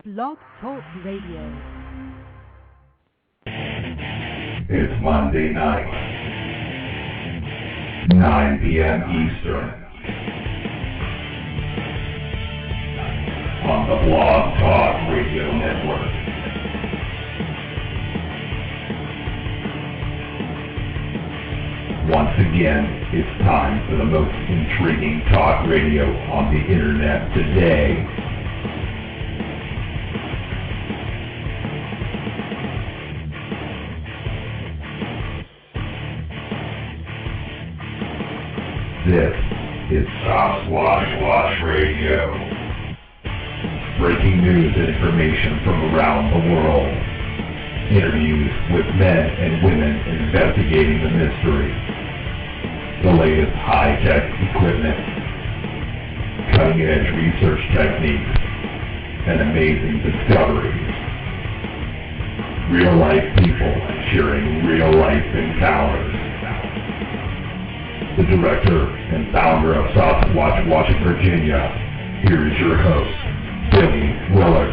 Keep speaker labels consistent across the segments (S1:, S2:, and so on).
S1: Blog Talk Radio.
S2: It's Monday night, 9 p.m. Eastern, on the Blog Talk Radio Network. Once again, it's time for the most intriguing talk radio on the internet today. This is Sasquatch Radio. Breaking news and information from around the world. Interviews with men and women investigating the mystery. The latest high-tech equipment. Cutting-edge research techniques. And amazing discoveries. Real-life people sharing real-life encounters. The director and founder of Sasquatch, Washington, Virginia. Here is your host, Billy Willard.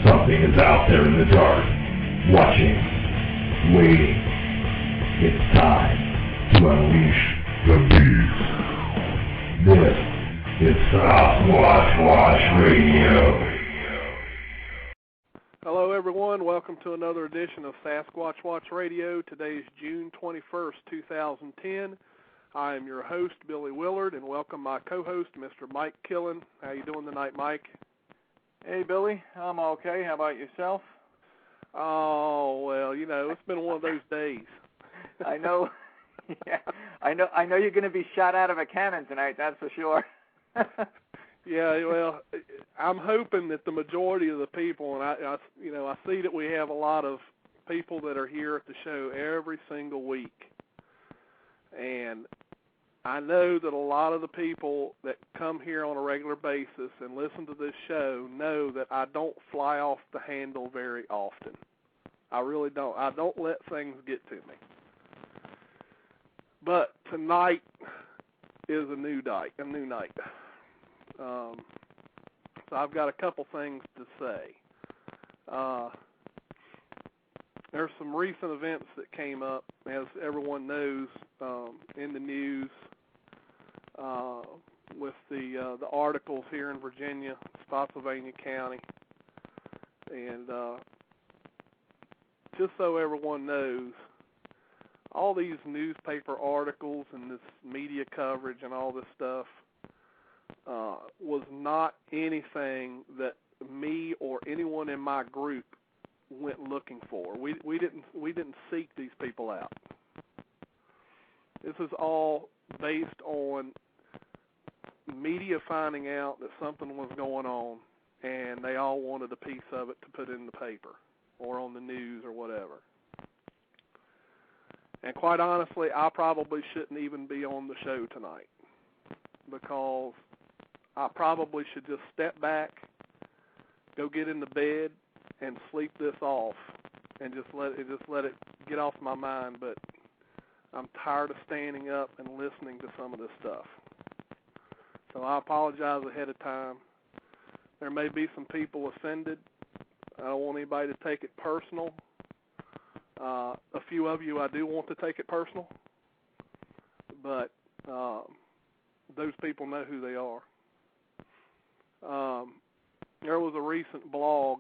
S2: Something is out there in the dark, watching, waiting. It's time to unleash the beast. This is Sasquatch Radio.
S3: Hello everyone, welcome to another edition of Sasquatch Watch Radio. Today is June 21st, 2010. I am your host, Billy Willard, and welcome my co-host, Mr. Mike Killen. How you doing tonight, Mike?
S4: Hey, Billy. I'm okay. How about yourself?
S3: Oh, well, you know, it's been one of those days.
S4: I know. Yeah, I know you're going to be shot out of a cannon tonight, that's for sure.
S3: Yeah, well, I'm hoping that the majority of the people, and I see that we have a lot of people that are here at the show every single week, and I know that a lot of the people that come here on a regular basis and listen to this show know that I don't fly off the handle very often. I really don't. I don't let things get to me. But tonight is a new night. So I've got a couple things to say. There's some recent events that came up, as everyone knows, in the news with the articles here in Virginia, Spotsylvania County, and just so everyone knows, all these newspaper articles and this media coverage and all this stuff was not anything that me or anyone in my group went looking for. We didn't seek these people out. This is all based on media finding out that something was going on, and they all wanted a piece of it to put in the paper or on the news or whatever. And quite honestly, I probably shouldn't even be on the show tonight, because I probably should just step back, go get into bed, and sleep this off, and just let it get off my mind. But I'm tired of standing up and listening to some of this stuff. So I apologize ahead of time. There may be some people offended. I don't want anybody to take it personal. A few of you I do want to take it personal, but those people know who they are. There was a recent blog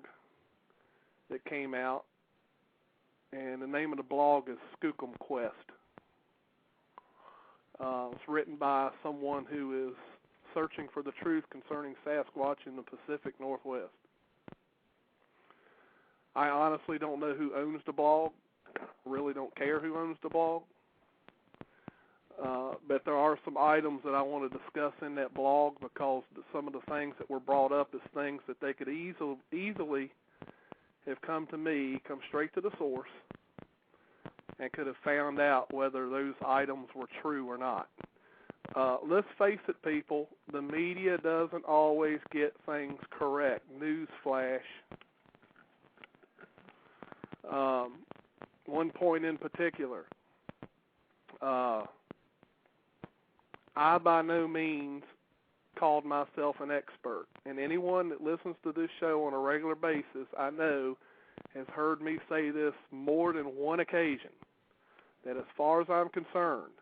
S3: that came out, and the name of the blog is Skookum Quest. It's written by someone who is searching for the truth concerning Sasquatch in the Pacific Northwest. I honestly don't know who owns the blog. Really don't care who owns the blog. But there are some items that I want to discuss in that blog, because some of the things that were brought up is things that they could easily have come to me, come straight to the source, and could have found out whether those items were true or not. Let's face it, people, the media doesn't always get things correct. Newsflash. One point in particular, I by no means called myself an expert. And anyone that listens to this show on a regular basis, I know, has heard me say this more than one occasion, that as far as I'm concerned,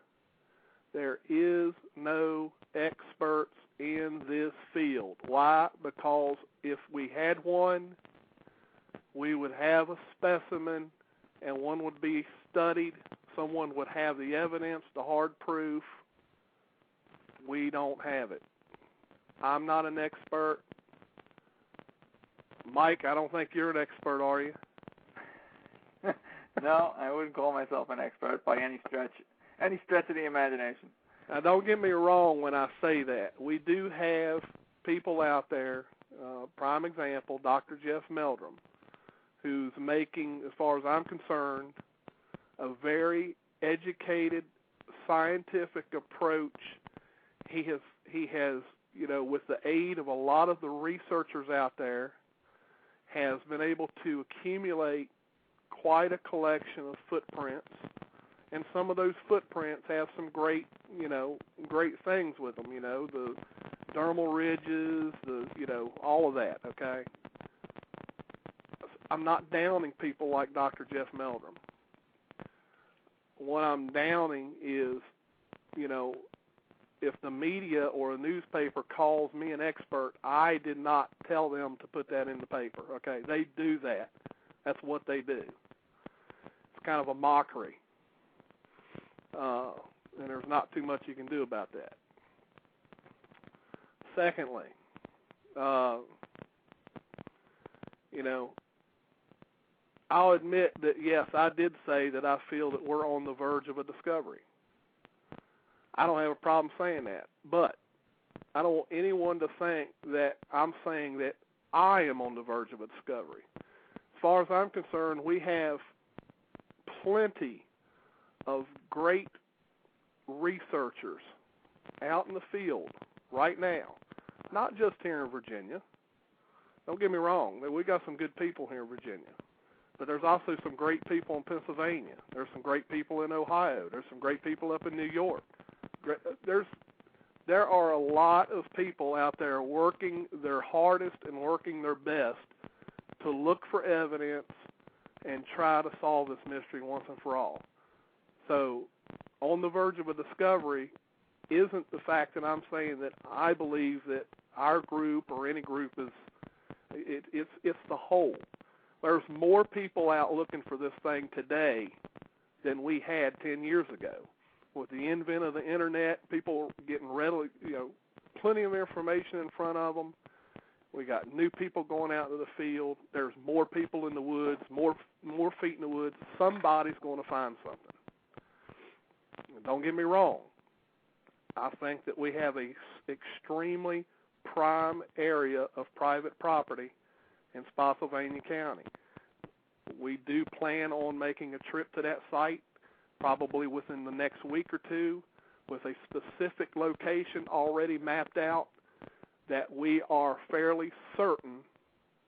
S3: there is no experts in this field. Why? Because if we had one, we would have a specimen and one would be studied. Someone would have the evidence, the hard proof. We don't have it. I'm not an expert. Mike, I don't think you're an expert, are you?
S4: No, I wouldn't call myself an expert by any stretch of the imagination.
S3: Now, don't get me wrong when I say that. We do have people out there, prime example, Dr. Jeff Meldrum, who's making, as far as I'm concerned, a very educated, scientific approach. He has, with the aid of a lot of the researchers out there, has been able to accumulate quite a collection of footprints, and some of those footprints have some great things with them, the dermal ridges, all of that, okay? I'm not downing people like Dr. Jeff Meldrum. What I'm downing is, if the media or a newspaper calls me an expert, I did not tell them to put that in the paper, okay? They do that. That's what they do. It's kind of a mockery. And there's not too much you can do about that. Secondly, I'll admit that, yes, I did say that I feel that we're on the verge of a discovery. I don't have a problem saying that, but I don't want anyone to think that I'm saying that I am on the verge of a discovery. As far as I'm concerned, we have plenty of great researchers out in the field right now, not just here in Virginia. Don't get me wrong, we got some good people here in Virginia, but there's also some great people in Pennsylvania. There's some great people in Ohio. There's some great people up in New York. There are a lot of people out there working their hardest and working their best to look for evidence and try to solve this mystery once and for all. So on the verge of a discovery isn't the fact that I'm saying that I believe that our group or any group is, it's the whole. There's more people out looking for this thing today than we had 10 years ago. With the advent of the internet, people getting readily, plenty of information in front of them. We got new people going out to the field. There's more people in the woods, more feet in the woods. Somebody's going to find something. Don't get me wrong. I think that we have a extremely prime area of private property in Spotsylvania County. We do plan on making a trip to that site probably within the next week or two with a specific location already mapped out that we are fairly certain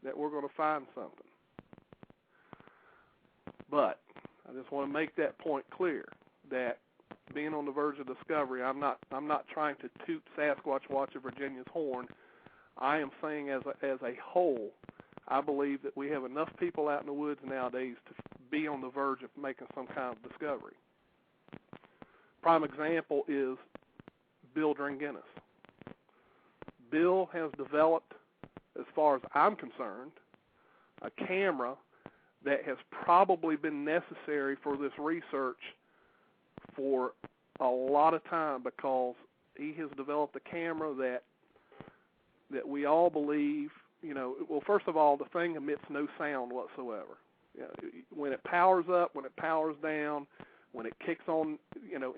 S3: that we're going to find something. But I just want to make that point clear that being on the verge of discovery, I'm not trying to toot Sasquatch Watch of Virginia's horn. I am saying as a whole, I believe that we have enough people out in the woods nowadays to be on the verge of making some kind of discovery. Prime example is Bill Dringinnis. Bill has developed, as far as I'm concerned, a camera that has probably been necessary for this research for a lot of time, because he has developed a camera that we all believe, well, first of all, the thing emits no sound whatsoever. When it powers up, when it powers down, when it kicks on,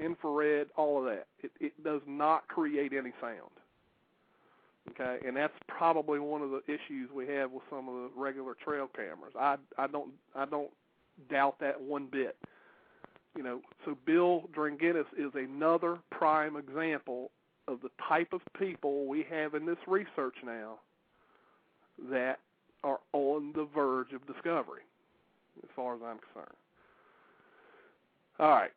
S3: infrared, all of that, it does not create any sound. Okay, and that's probably one of the issues we have with some of the regular trail cameras. I don't doubt that one bit. So Bill Dringinnis is another prime example of the type of people we have in this research now that are on the verge of discovery, as far as I'm concerned. All right.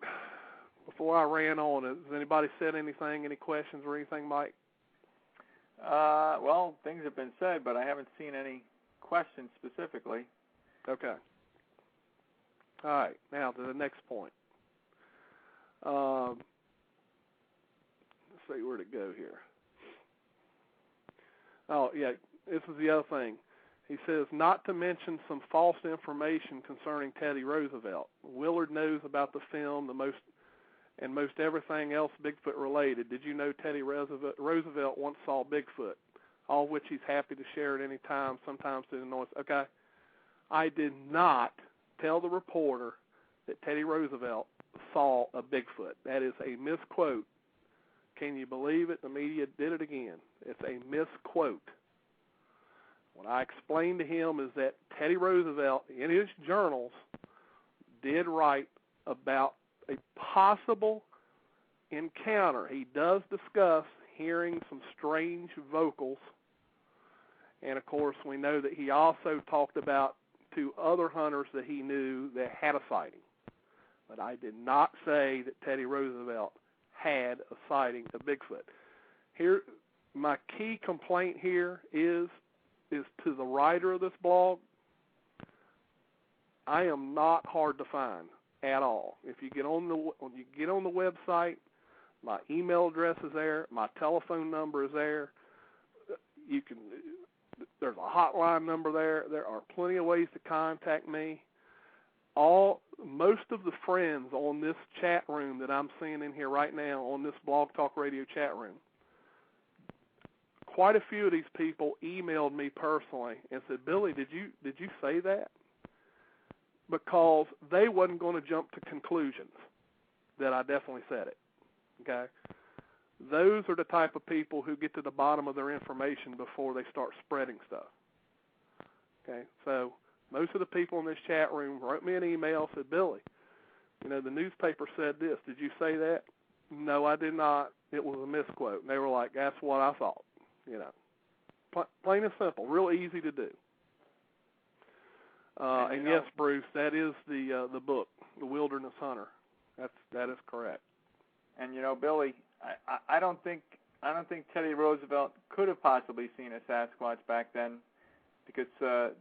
S3: Before I ran on, has anybody said anything, any questions or anything, Mike?
S4: Well, things have been said, but I haven't seen any questions specifically.
S3: Okay. All right. Now to the next point. Let's see where to go here. Oh, yeah. This is the other thing. He says, not to mention some false information concerning Teddy Roosevelt. Willard knows about the film, most everything else Bigfoot related. Did you know Teddy Roosevelt once saw Bigfoot? All of which he's happy to share at any time, sometimes to the noise. Okay. I did not tell the reporter that Teddy Roosevelt saw a Bigfoot. That is a misquote. Can you believe it? The media did it again. It's a misquote. What I explained to him is that Teddy Roosevelt, in his journals, did write about a possible encounter. He does discuss hearing some strange vocals. And, of course, we know that he also talked about 2 other hunters that he knew that had a sighting. But I did not say that Teddy Roosevelt had a sighting of Bigfoot. Here, my key complaint here is to the writer of this blog. I am not hard to find at all. If you get on the website, my email address is there, my telephone number is there. There's a hotline number there. There are plenty of ways to contact me. Most of the friends on this chat room that I'm seeing in here right now on this Blog Talk Radio chat room, quite a few of these people emailed me personally and said, Billy, did you say that? Because they wasn't going to jump to conclusions that I definitely said it. Okay? Those are the type of people who get to the bottom of their information before they start spreading stuff. Okay? So most of the people in this chat room wrote me an email, said, Billy, the newspaper said this. Did you say that? No, I did not. It was a misquote. And they were like, that's what I thought. Plain and simple, real easy to do. And yes, Bruce, that is the book, The Wilderness Hunter. That is correct.
S4: And Billy, I don't think Teddy Roosevelt could have possibly seen a Sasquatch back then, because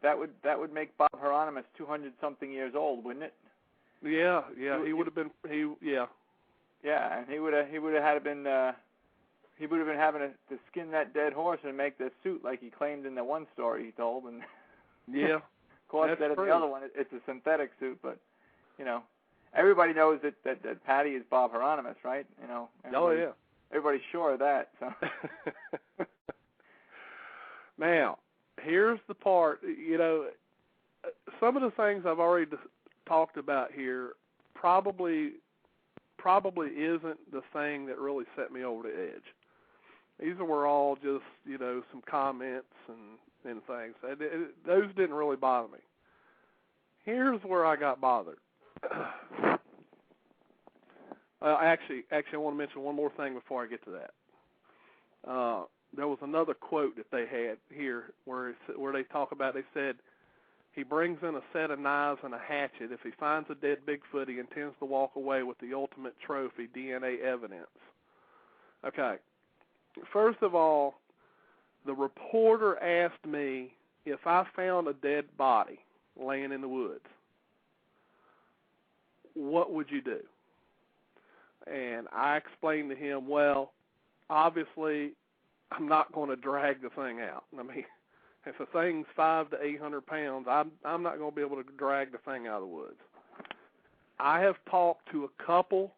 S4: that would make Bob Hieronymus 200-something years old, wouldn't it?
S3: Yeah, he would have been.
S4: Yeah, and he would have been having to skin that dead horse and make the suit like he claimed in the one story he told, and
S3: yeah,
S4: of course that in the other one it's a synthetic suit, but everybody knows that Patty is Bob Hieronymus, right? Everybody's sure of that. So.
S3: Now, here's the part. Some of the things I've already talked about here probably isn't the thing that really set me over the edge. These were all just, some comments and things. Those didn't really bother me. Here's where I got bothered. Actually, I want to mention one more thing before I get to that. There was another quote that they had here where they talk about, they said, he brings in a set of knives and a hatchet. If he finds a dead Bigfoot, he intends to walk away with the ultimate trophy, DNA evidence. Okay. First of all, the reporter asked me if I found a dead body laying in the woods, what would you do? And I explained to him, well, obviously, I'm not going to drag the thing out. I mean, if the thing's 500 to 800 pounds, I'm not going to be able to drag the thing out of the woods. I have talked to a couple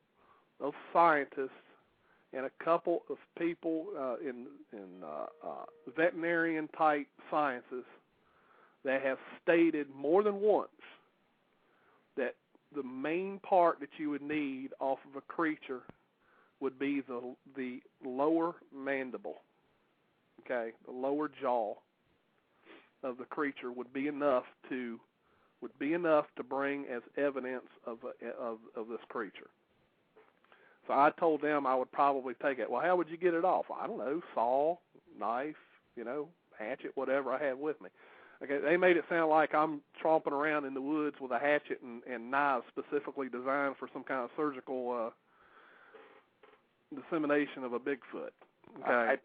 S3: of scientists and a couple of people in veterinarian-type sciences that have stated more than once that the main part that you would need off of a creature would be the lower mandible, okay, the lower jaw of the creature would be enough to bring as evidence of this creature. So I told them I would probably take it. Well, how would you get it off? I don't know, saw, knife, hatchet, whatever I had with me. Okay, they made it sound like I'm tromping around in the woods with a hatchet and knives specifically designed for some kind of surgical dissemination of a Bigfoot. Okay.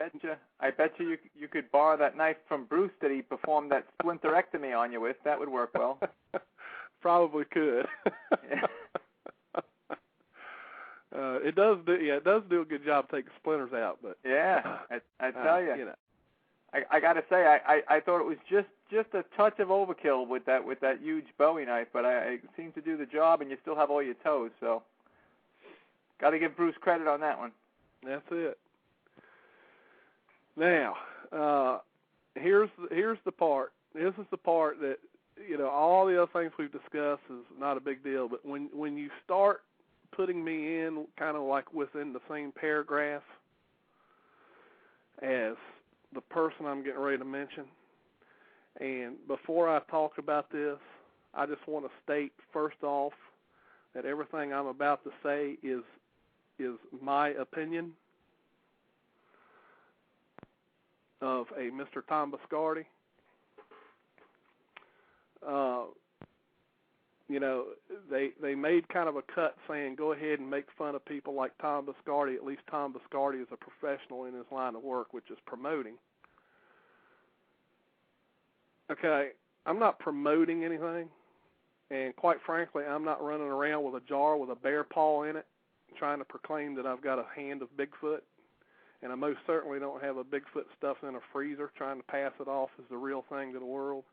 S4: I bet you could borrow that knife from Bruce that he performed that splinterectomy on you with. That would work well.
S3: Probably could. It does do a good job taking splinters out, but
S4: yeah, I tell you.
S3: You know.
S4: I got to say, I thought it was just a touch of overkill with that huge Bowie knife, but it seemed to do the job, and you still have all your toes. So, got to give Bruce credit on that one.
S3: That's it. Now, here's the part. This is the part that, you know, all the other things we've discussed is not a big deal, but when you start putting me in kind of like within the same paragraph as the person I'm getting ready to mention, and before I talk about this, I just want to state first off that everything I'm about to say is my opinion of a Mr. Tom Biscardi. You know, they made kind of a cut saying go ahead and make fun of people like Tom Biscardi. At least Tom Biscardi is a professional in his line of work, which is promoting. Okay, I'm not promoting anything, and quite frankly, I'm not running around with a jar with a bear paw in it trying to proclaim that I've got a hand of Bigfoot, and I most certainly don't have a Bigfoot stuffed in a freezer trying to pass it off as the real thing to the world.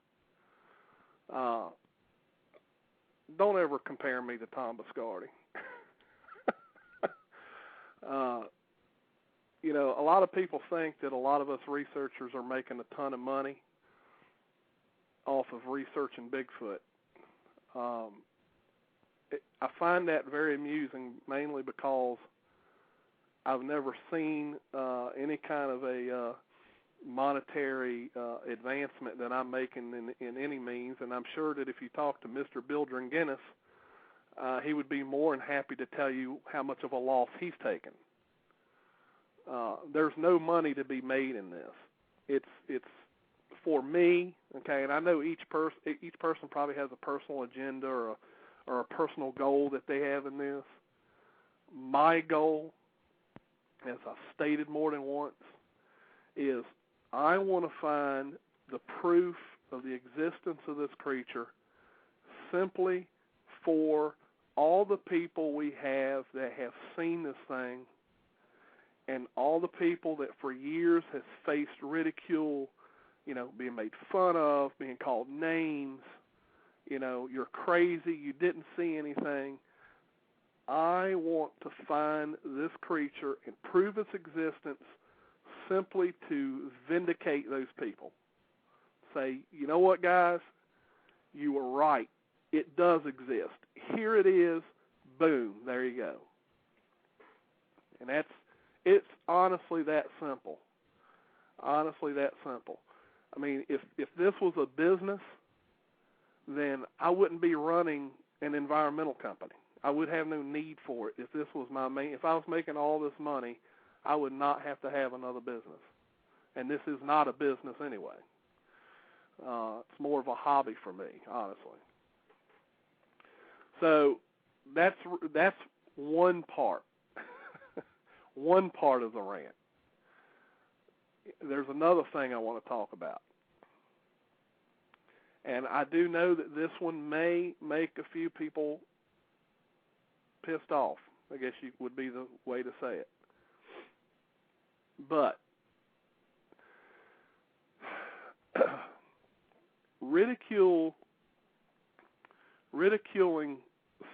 S3: Don't ever compare me to Tom Biscardi. You know, a lot of people think that a lot of us researchers are making a ton of money off of researching Bigfoot. I find that very amusing, mainly because I've never seen any kind of a monetary advancement that I'm making in any means, and I'm sure that if you talk to Mr. Bildren Guinness, he would be more than happy to tell you how much of a loss he's taken. There's no money to be made in this. It's for me, okay, and I know each person probably has a personal agenda or a personal goal that they have in this. My goal, as I've stated more than once, is I want to find the proof of the existence of this creature simply for all the people we have that have seen this thing and all the people that for years has faced ridicule, you know, being made fun of, being called names, you know, you're crazy, you didn't see anything. I want to find this creature and prove its existence simply to vindicate those people. Say, you know what, guys? You were right. It does exist. Here it is. Boom. There you go. And it's honestly that simple. Honestly that simple. I mean, if this was a business, then I wouldn't be running an environmental company. I would have no need for it if this was my main. If I was making all this money, I would not have to have another business. And this is not a business anyway. It's more of a hobby for me, honestly. So that's one part. One part of the rant. There's another thing I want to talk about. And I do know that this one may make a few people pissed off, I guess would be the way to say it. But ridiculing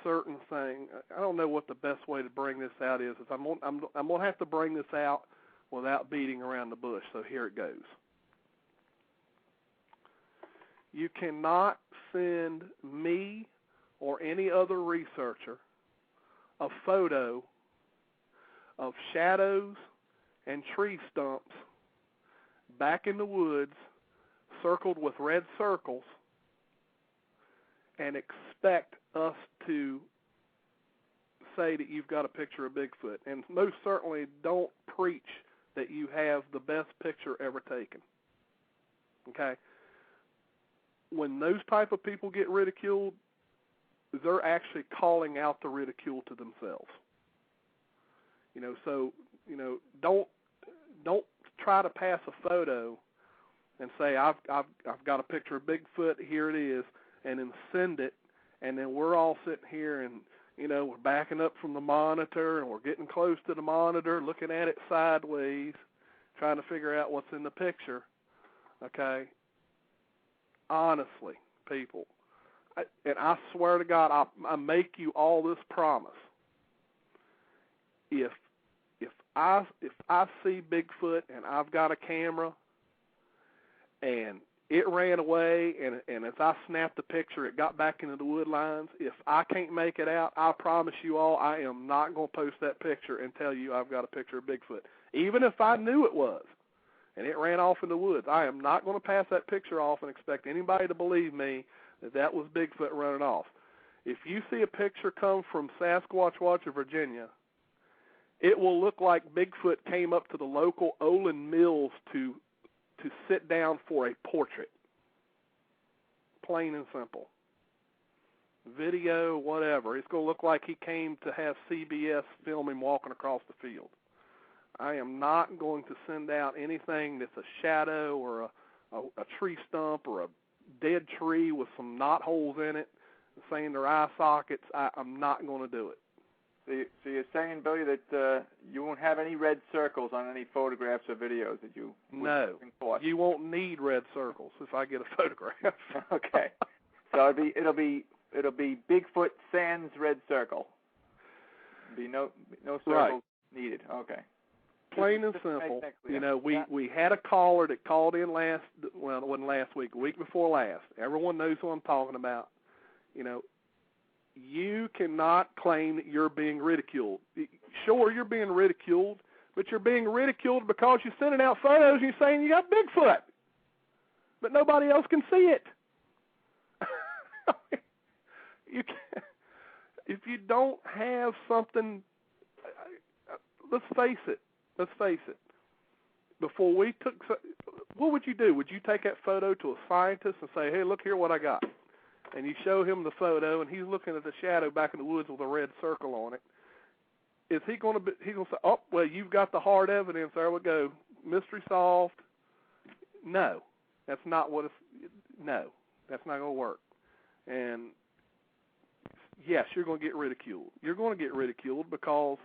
S3: certain things, I don't know what the best way to bring this out is. I'm going to have to bring this out without beating around the bush, so here it goes. You cannot send me or any other researcher a photo of shadows and tree stumps back in the woods circled with red circles and expect us to say that you've got a picture of Bigfoot. And most certainly don't preach that you have the best picture ever taken. Okay? When those type of people get ridiculed, they're actually calling out the ridicule to themselves. You know, so, you know, don't try to pass a photo and say I've got a picture of Bigfoot, here it is, and then send it, and then we're all sitting here and we're backing up from the monitor and we're getting close to the monitor, looking at it sideways, trying to figure out what's in the picture. Okay? Honestly, people, and I swear to God, I make you all this promise. If I see Bigfoot and I've got a camera and it ran away and as I snapped the picture, it got back into the wood lines, if I can't make it out, I promise you all I am not going to post that picture and tell you I've got a picture of Bigfoot. Even if I knew it was and it ran off in the woods, I am not going to pass that picture off and expect anybody to believe me that was Bigfoot running off. If you see a picture come from Sasquatch Watcher, Virginia, it will look like Bigfoot came up to the local Olin Mills to sit down for a portrait. Plain and simple. Video, whatever. It's going to look like he came to have CBS film him walking across the field. I am not going to send out anything that's a shadow or a tree stump or a dead tree with some knot holes in it, saying they're eye sockets. I'm not going to do it.
S4: So you're saying, Billy, that you won't have any red circles on any photographs or videos that you
S3: No, you won't need red circles if I get a photograph.
S4: Okay, so it'll be Bigfoot sans red circle. Be no circles needed. Okay.
S3: Plain and simple. We had a caller that called in it wasn't last week, a week before last. Everyone knows who I'm talking about. You cannot claim that you're being ridiculed. Sure, you're being ridiculed, but you're being ridiculed because you're sending out photos and you're saying you got Bigfoot, but nobody else can see it. You can't, if you don't have something, let's face it. Before we took, what would you do? Would you take that photo to a scientist and say, hey, look here what I got? And you show him the photo, and he's looking at the shadow back in the woods with a red circle on it. Is he going to say, oh, well, you've got the hard evidence. There we go. Mystery solved. No, that's not what no, that's not going to work. And, yes, you're going to get ridiculed. You're going to get ridiculed because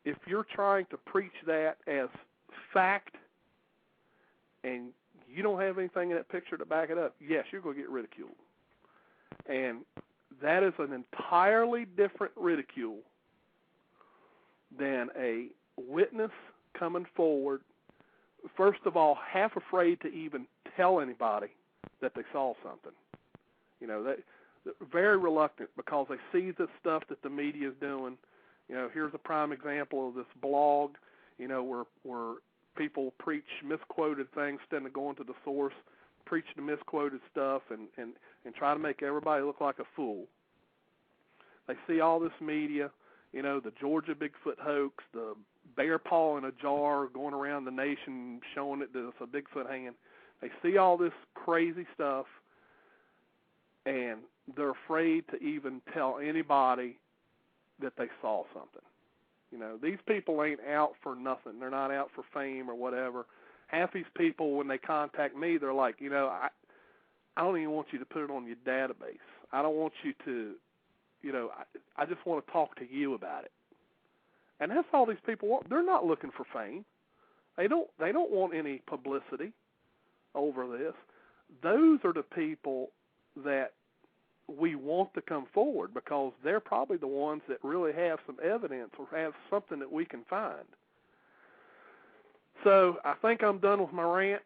S3: if you're trying to preach that as fact and you don't have anything in that picture to back it up, yes, you're going to get ridiculed. And that is an entirely different ridicule than a witness coming forward, first of all, half afraid to even tell anybody that they saw something. They're very reluctant because they see the stuff that the media is doing. Here's a prime example of this blog, where people preach misquoted things instead of going to the source, preach the misquoted stuff, and try to make everybody look like a fool. They see all this media, the Georgia Bigfoot hoax, the bear paw in a jar going around the nation showing it that it's a Bigfoot hanging. They see all this crazy stuff, and they're afraid to even tell anybody that they saw something. These people ain't out for nothing. They're not out for fame or whatever. Half these people, when they contact me, they're like, I don't even want you to put it on your database. I don't want you to, I just want to talk to you about it. And that's all these people want. They're not looking for fame. They don't want any publicity over this. Those are the people that we want to come forward because they're probably the ones that really have some evidence or have something that we can find. So I think I'm done with my rant.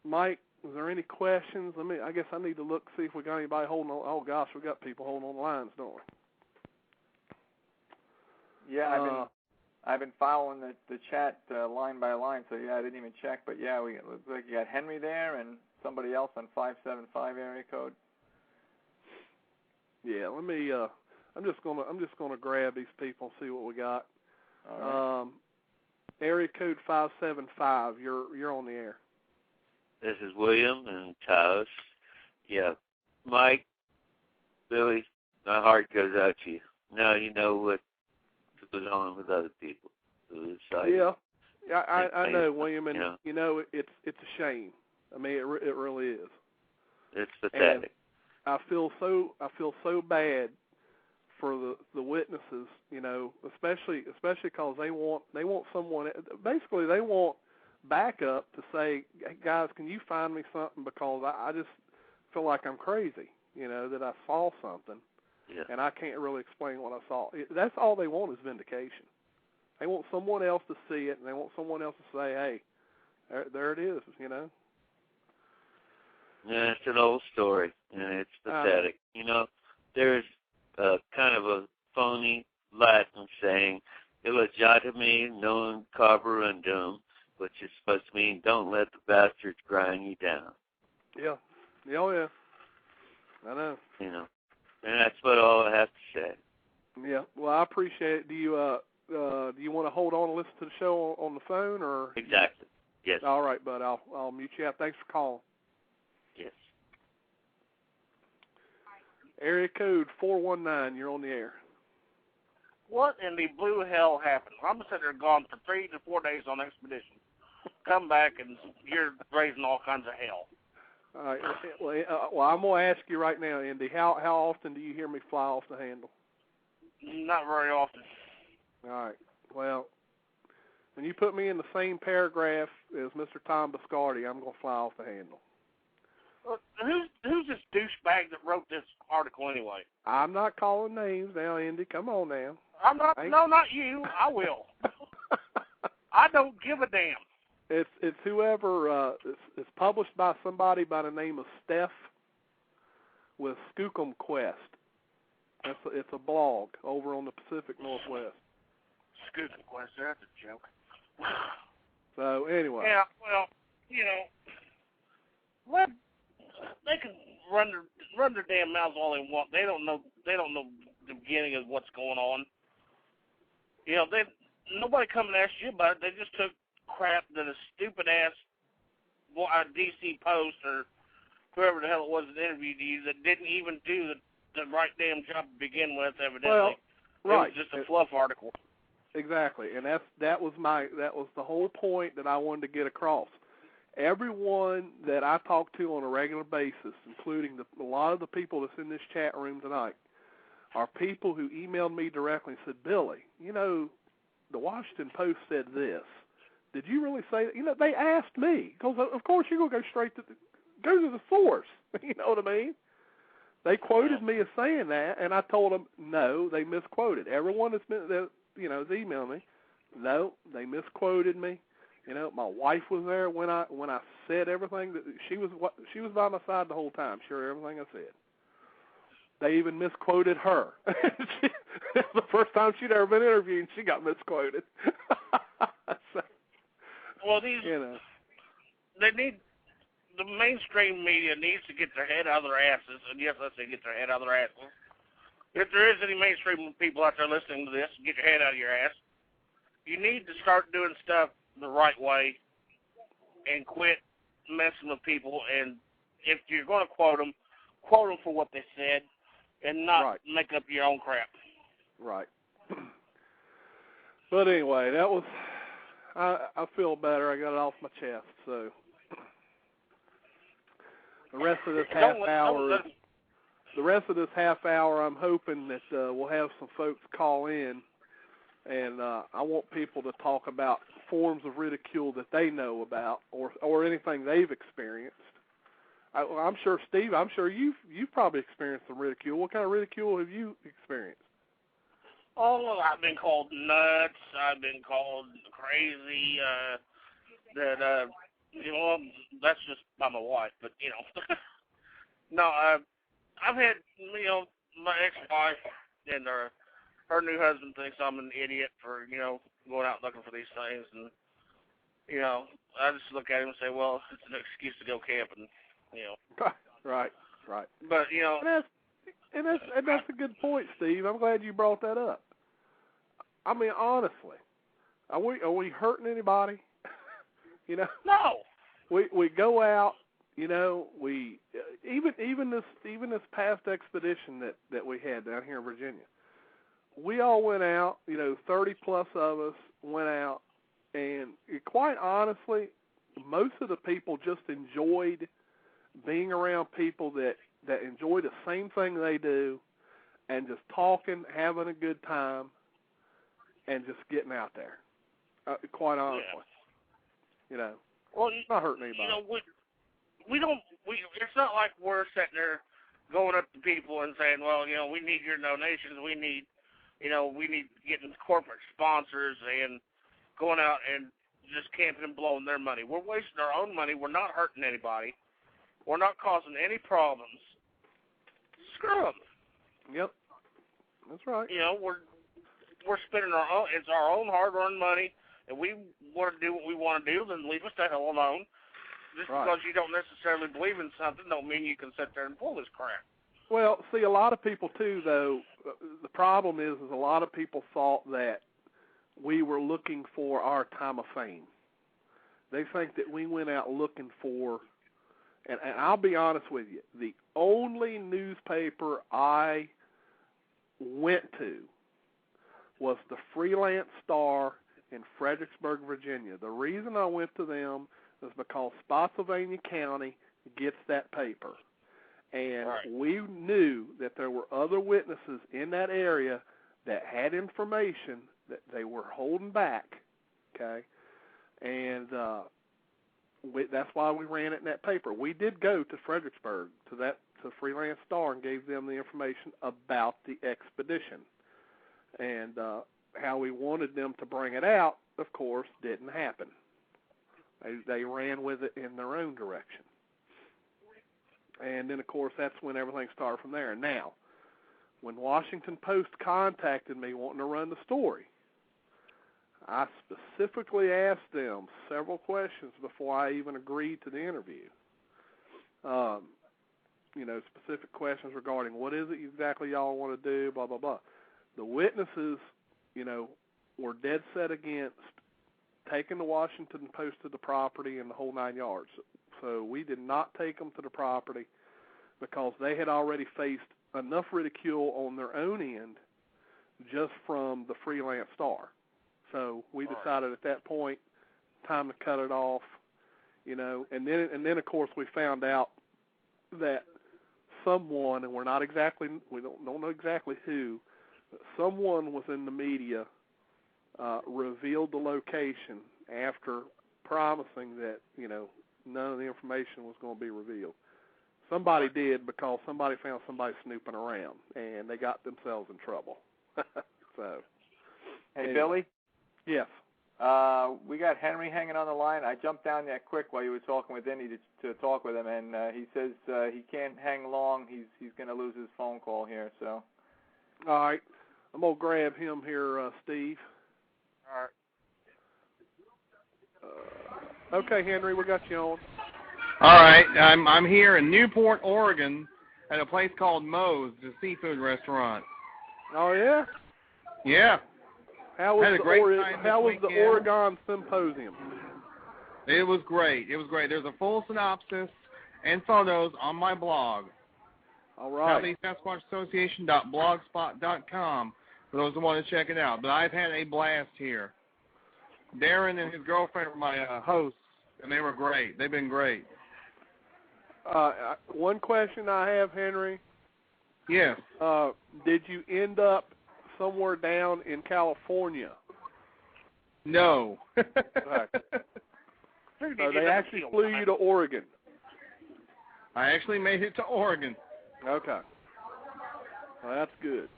S3: Mike, is there any questions? I guess I need to look, see if we got anybody holding on. Oh, gosh, we got people holding on the lines, don't we?
S4: Yeah, I've been following the chat line by line, so yeah, I didn't even check. But yeah, it looks like you got Henry there and somebody else on 575 area code.
S3: Yeah, let me. I'm just gonna grab these people and see what we got.
S4: All right.
S3: Area code 575. You're on the air.
S5: This is William and Taos. Yeah, Mike, Billy, my heart goes out to you. Now you know what goes on with other people.
S3: Yeah, I know, William, and it's a shame. I mean, it really is.
S5: It's pathetic.
S3: And I feel so bad for the witnesses, especially because they want someone. Basically, they want backup to say, hey, guys, can you find me something, because I just feel like I'm crazy, that I saw something, and I can't really explain what I saw. That's all they want is vindication. They want someone else to see it, and they want someone else to say, hey, there it is,
S5: Yeah, it's an old story, and it's pathetic. There's kind of a phony Latin saying, illegitimate non carborundum, which is supposed to mean don't let the bastards grind you down.
S3: Yeah. Oh, yeah. I know.
S5: And that's all I have to say.
S3: Yeah. Well, I appreciate it. Do you want to hold on and listen to the show on the phone, or?
S5: Exactly. Yes.
S3: All right, bud. I'll mute you out. Thanks for calling.
S5: Yes.
S3: Area code 419. You're on the air.
S6: What in the blue hell happened? I'm sitting there gone for 3 to 4 days on expedition. Come back and you're raising all kinds of hell.
S3: All right. Well, I'm going to ask you right now, Indy, how often do you hear me fly off the handle?
S6: Not very often.
S3: All right. Well, when you put me in the same paragraph as Mr. Tom Biscardi, I'm going to fly off the handle.
S6: Who's this douchebag that wrote this article anyway?
S3: I'm not calling names now, Indy. Come on now.
S6: I'm not. No, not you. I will. I don't give a damn.
S3: It's whoever. It's published by somebody by the name of Steph with Skookum Quest. It's a blog over on the Pacific Northwest.
S6: Skookum Quest. That's a joke.
S3: So anyway.
S6: Yeah. Well, they can run their damn mouths all they want. They don't know the beginning of what's going on. Nobody come and asked you about it. They just took crap that a stupid ass DC Post or whoever the hell it was that interviewed you that didn't even do the right damn job to begin with. Evidently,
S3: well, right.
S6: It was just a fluff article.
S3: Exactly, and that was the whole point that I wanted to get across. Everyone that I talk to on a regular basis, including a lot of the people that's in this chat room tonight, are people who emailed me directly and said, Billy, the Washington Post said this. Did you really say that? They asked me, because of course you're going to go straight to the source. You know what I mean? They quoted me as saying that, and I told them, no, they misquoted. Everyone that's emailed me, no, they misquoted me. My wife was there when I said everything. That she was by my side the whole time. Sure, everything I said. They even misquoted her. It's the first time she'd ever been interviewed, and she got misquoted. So,
S6: well, they need the mainstream media needs to get their head out of their asses, and yes, I say get their head out of their asses. If there is any mainstream people out there listening to this, get your head out of your ass. You need to start doing stuff the right way and quit messing with people. And if you're going to quote them for what they said and not make up your own crap. Right.
S3: But anyway, that was, I feel better. I got it off my chest. So the rest of this half hour, I'm hoping that we'll have some folks call in, and I want people to talk about forms of ridicule that they know about, or anything they've experienced. I'm sure, Steve, you've probably experienced some ridicule. What kind of ridicule have you experienced?
S6: Oh, I've been called nuts. I've been called crazy. That's just by my wife. But no, I've had my ex-wife and her new husband thinks I'm an idiot for going out looking for these things, and I just look at him and say, well, it's an excuse to go camping.
S3: Right.
S6: But
S3: and that's a good point, Steve. I'm glad you brought that up. I mean, honestly, are we hurting anybody?
S6: No.
S3: We go out. We even this past expedition that we had down here in Virginia. we all went out, 30 plus of us went out, and quite honestly, most of the people just enjoyed being around people that enjoy the same thing they do, and just talking, having a good time, and just getting out there. Quite honestly,
S6: well,
S3: not hurting anybody.
S6: It's not like we're sitting there going up to people and saying, well, we need your donations, we need getting corporate sponsors and going out and just camping and blowing their money. We're wasting our own money. We're not hurting anybody. We're not causing any problems. Screw them.
S3: Yep, that's right.
S6: We're spending it's our own hard-earned money, and we want to do what we want to do, then leave us the hell alone. Just because you don't necessarily believe in something don't mean you can sit there and pull this crap.
S3: Well, see, a lot of people, too, though, the problem is a lot of people thought that we were looking for our time of fame. They think that we went out looking for, and I'll be honest with you, the only newspaper I went to was the Freelance Star in Fredericksburg, Virginia. The reason I went to them is because Spotsylvania County gets that paper. And we knew that there were other witnesses in that area that had information that they were holding back, okay? And that's why we ran it in that paper. We did go to Fredericksburg, to Freelance Star, and gave them the information about the expedition. And how we wanted them to bring it out, of course, didn't happen. They ran with it in their own direction. And then, of course, that's when everything started from there. Now, when Washington Post contacted me wanting to run the story, I specifically asked them several questions before I even agreed to the interview. Specific questions regarding what is it exactly y'all want to do, blah, blah, blah. The witnesses, were dead set against taking the Washington Post to the property and the whole 9 yards. So we did not take them to the property because they had already faced enough ridicule on their own end just from the Freelance Star. So we decided at that point, time to cut it off, and then of course we found out that someone, and we don't know exactly who, but someone was in the media revealed the location after promising that, none of the information was going to be revealed. Somebody did because somebody found somebody snooping around, and they got themselves in trouble. So,
S4: hey, Billy?
S3: Yes.
S4: We got Henry hanging on the line. I jumped down there quick while you were talking with Indy to talk with him, and he says he can't hang long. He's going to lose his phone call here. So.
S3: All right. I'm going to grab him here, Steve.
S6: All right.
S3: Okay, Henry, we got you on.
S7: All right, I'm here in Newport, Oregon, at a place called Moe's, the seafood restaurant.
S3: Oh yeah.
S7: Yeah.
S3: How was the Oregon Symposium?
S7: It was great. It was great. There's a full synopsis and photos on my blog.
S3: All right.
S7: SoutheastSasquatchAssociation.blogspot.com for those who want to check it out. But I've had a blast here. Darren and his girlfriend were my hosts, and they were great. They've been great.
S3: One question I have, Henry.
S7: Yes.
S3: Did you end up somewhere down in California?
S7: No.
S3: Right. So they actually flew you to Oregon.
S7: I actually made it to Oregon.
S3: Okay. Well, that's good.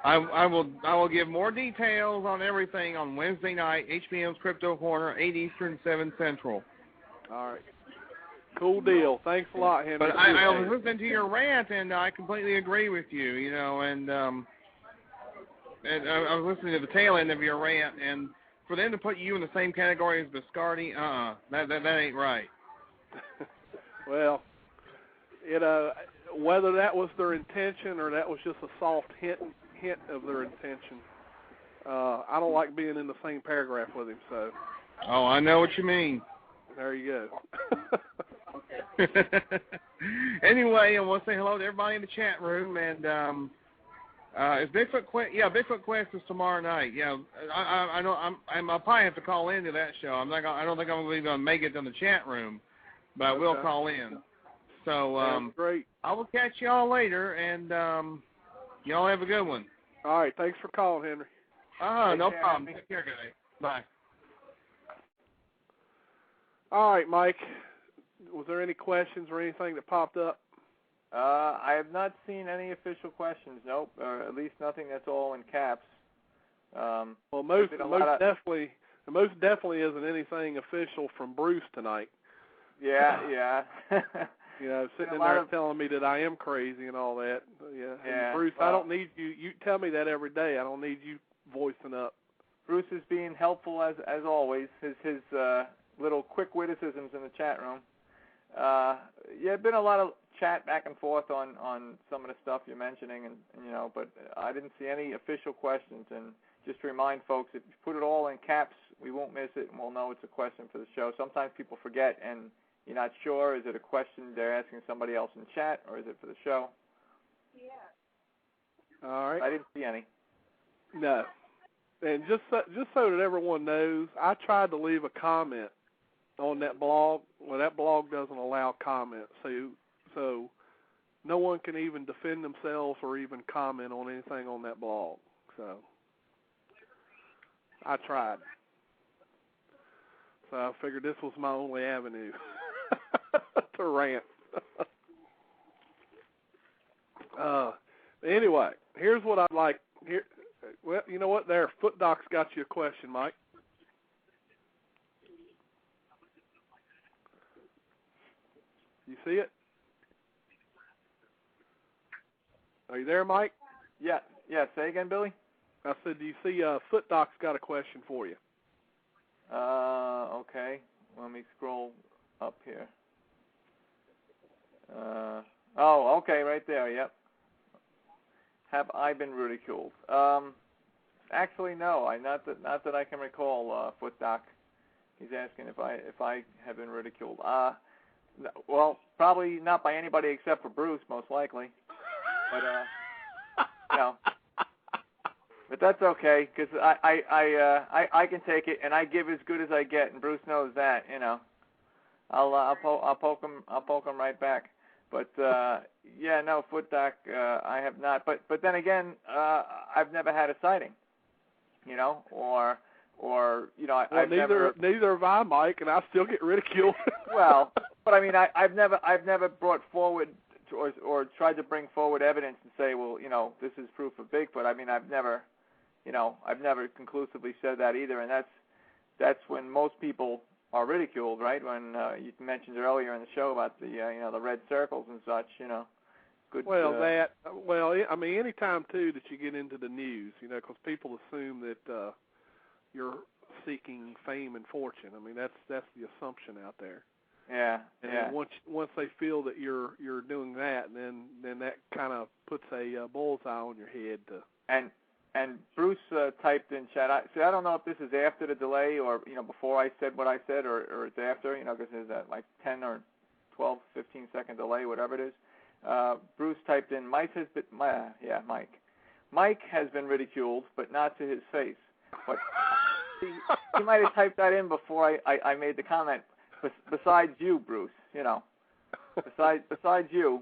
S7: I will give more details on everything on Wednesday night, HBM's Crypto Corner, 8 Eastern, 7 Central.
S3: All right. Cool deal. Thanks a lot, Henry.
S7: But I was listening to your rant, and I completely agree with you, and I was listening to the tail end of your rant, and for them to put you in the same category as Biscardi, that ain't right.
S3: Well, whether that was their intention or that was just a soft hint of their intention, I don't like being in the same paragraph with him. So.
S7: Oh, I know what you mean.
S3: There you go.
S7: Anyway, I want to say hello to everybody in the chat room, and Is Bigfoot Quest? Yeah, Bigfoot Quest is tomorrow night. Yeah, I know. I'll probably have to call into that show. I don't think I'm going to make it in the chat room, but I will call in. So
S3: great.
S7: I will catch y'all later, and y'all have a good one.
S3: All right. Thanks for calling, Henry.
S7: No problem. Take care, guys. Bye.
S3: All right, Mike. Was there any questions or anything that popped up?
S4: I have not seen any official questions. Nope, or at least nothing that's all in caps.
S3: Well, most definitely isn't anything official from Bruce tonight.
S4: Yeah.
S3: You know, sitting in there telling me that I am crazy and all that. Yeah. And Bruce, I don't need you. You tell me that every day. I don't need you voicing up.
S4: Bruce is being helpful as always. His little quick witticisms in the chat room. Been a lot of chat back and forth on some of the stuff you're mentioning, and but I didn't see any official questions. And just to remind folks, if you put it all in caps, we won't miss it, and we'll know it's a question for the show. Sometimes people forget, and you're not sure. Is it a question they're asking somebody else in chat, or is it for the show? Yeah. All right. I didn't see any.
S3: No. And just so that everyone knows, I tried to leave a comment on that blog. Well, that blog doesn't allow comments, so no one can even defend themselves or even comment on anything on that blog. So I tried. So I figured this was my only avenue to rant. Anyway, here's what I'd like. Well, you know what? There, Foot Doc's got you a question, Mike. You see it? Are you there, Mike?
S4: Yeah. Say again, Billy.
S3: I said, do you see Foot Doc's got a question for you?
S4: Okay. Let me scroll up here. Okay, right there. Yep. Have I been ridiculed? Actually, no. Not that I can recall. Foot Doc. He's asking if I have been ridiculed. Well, probably not by anybody except for Bruce, most likely. But but that's okay, because I can take it, and I give as good as I get, and Bruce knows that. I'll poke him right back. But no, Foot Doc, I have not. But then again, I've never had a sighting.
S3: Neither have I, Mike, and I still get ridiculed.
S4: Well, but I mean, I've never brought forward or tried to bring forward evidence and say, well, this is proof of Bigfoot. I mean, I've never conclusively said that either, and that's when most people are ridiculed, right? When you mentioned earlier in the show about the the red circles and such, Good.
S3: I mean, anytime too that you get into the news, because people assume that you're seeking fame and fortune. I mean, that's the assumption out there.
S4: Yeah.
S3: And once they feel that you're doing that, then that kind of puts a bullseye on your head.
S4: And Bruce typed in chat. I don't know if this is after the delay or before I said what I said, or it's after. Because there's that like 10 or 12, 15 second delay, whatever it is. Bruce typed in, Mike has been ridiculed, but not to his face. But he might have typed that in before I made the comment. Besides you, Bruce, besides you,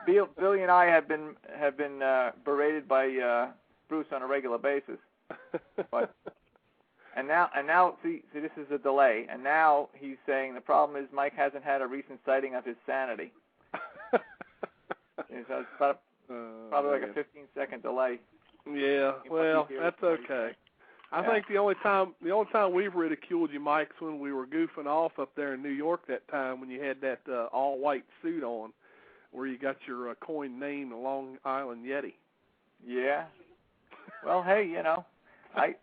S4: Billy and I have been berated by Bruce on a regular basis. But and now see this is a delay, and now he's saying the problem is Mike hasn't had a recent sighting of his sanity. So it's probably like a 15-second delay.
S3: Yeah, well, that's okay. I think the only time we've ridiculed you, Mike, is when we were goofing off up there in New York that time when you had that all-white suit on, where you got your coin name, the Long Island Yeti.
S4: Yeah. Well, hey, I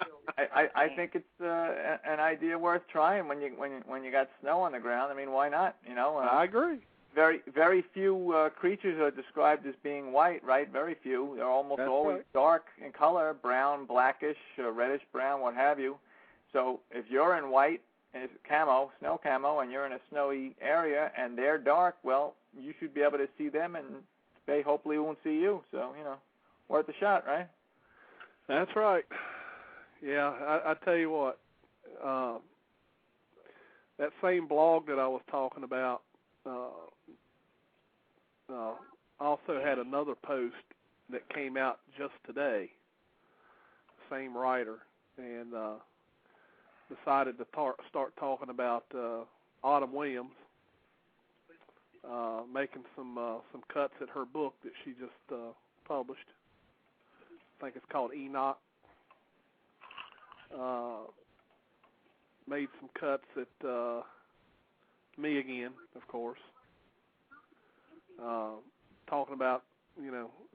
S4: think it's an idea worth trying when you got snow on the ground. I mean, why not?
S3: I agree.
S4: Very few creatures are described as being white, right? Very few. They're almost always dark in color, brown, blackish, reddish brown, what have you. So if you're in white, camo, snow camo, and you're in a snowy area and they're dark, well, you should be able to see them, and they hopefully won't see you. So, worth a shot, right?
S3: That's right. Yeah, I tell you what, that same blog that I was talking about also had another post that came out just today, same writer, and decided to start talking about Autumn Williams making some cuts at her book that she just published. I think it's called Enoch. Made some cuts at me again, of course. Talking about,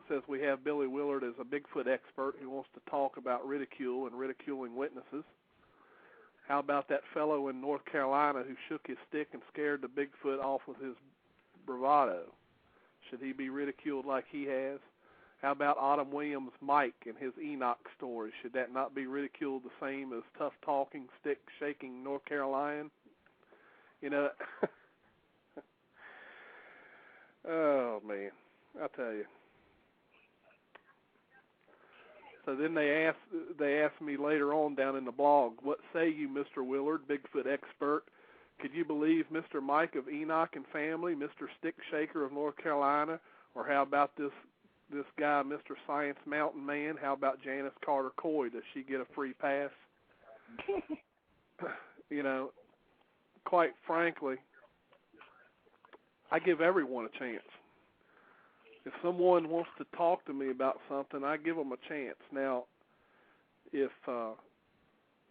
S3: says we have Billy Willard as a Bigfoot expert who wants to talk about ridicule and ridiculing witnesses. How about that fellow in North Carolina who shook his stick and scared the Bigfoot off with his bravado? Should he be ridiculed like he has? How about Autumn Williams' Mike and his Enoch story? Should that not be ridiculed the same as tough-talking, stick-shaking North Carolinian? Oh, man, I tell you. So then they asked me later on down in the blog, what say you, Mr. Willard, Bigfoot expert? Could you believe Mr. Mike of Enoch and family, Mr. Stick Shaker of North Carolina, or how about this guy, Mr. Science Mountain Man? How about Janice Carter Coy? Does she get a free pass? Quite frankly, I give everyone a chance. If someone wants to talk to me about something, I give them a chance. Now, if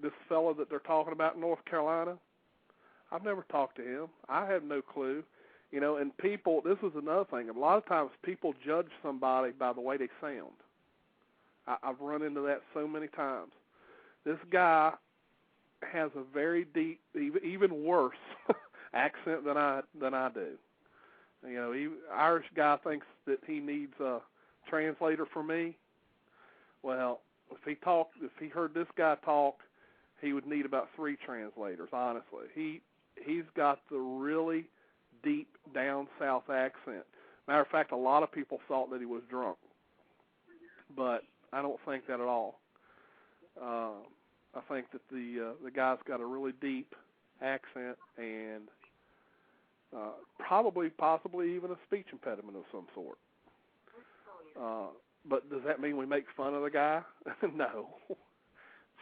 S3: this fellow that they're talking about in North Carolina, I've never talked to him. I have no clue. And people, this is another thing. A lot of times people judge somebody by the way they sound. I've run into that so many times. This guy has a very deep, even worse accent than I do. Irish guy thinks that he needs a translator for me. Well, if he heard this guy talk, he would need about 3 translators, honestly. He's got the really deep down south accent. Matter of fact, a lot of people thought that he was drunk, but I don't think that at all. I think that the guy's got a really deep accent and possibly even a speech impediment of some sort. But does that mean we make fun of the guy? No,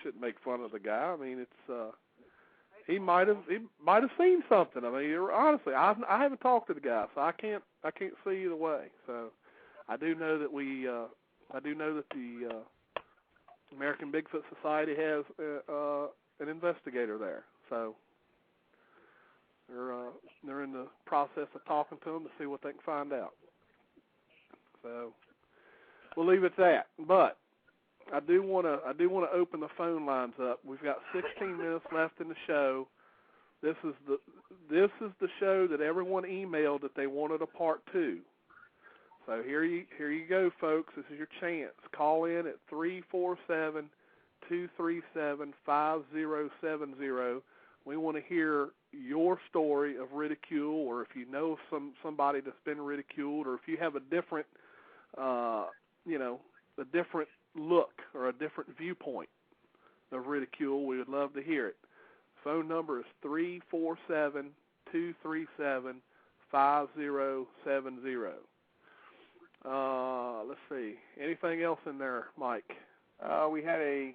S3: shouldn't make fun of the guy. I mean, it's he might have seen something. I mean, honestly, I haven't talked to the guy, so I can't see either way. So I do know that the American Bigfoot Society has an investigator there. So they're in the process of talking to them to see what they can find out. So we'll leave it at that. But I do want to open the phone lines up. We've got 16 minutes left in the show. This is the show that everyone emailed that they wanted a part 2. So here you go, folks. This is your chance. Call in at 347-237-5070. We want to hear your story of ridicule, or if you know somebody that's been ridiculed, or if you have a different, a different look or a different viewpoint of ridicule, we would love to hear it. Phone number is 347-237-5070. Let's see. Anything else in there, Mike?
S4: We had a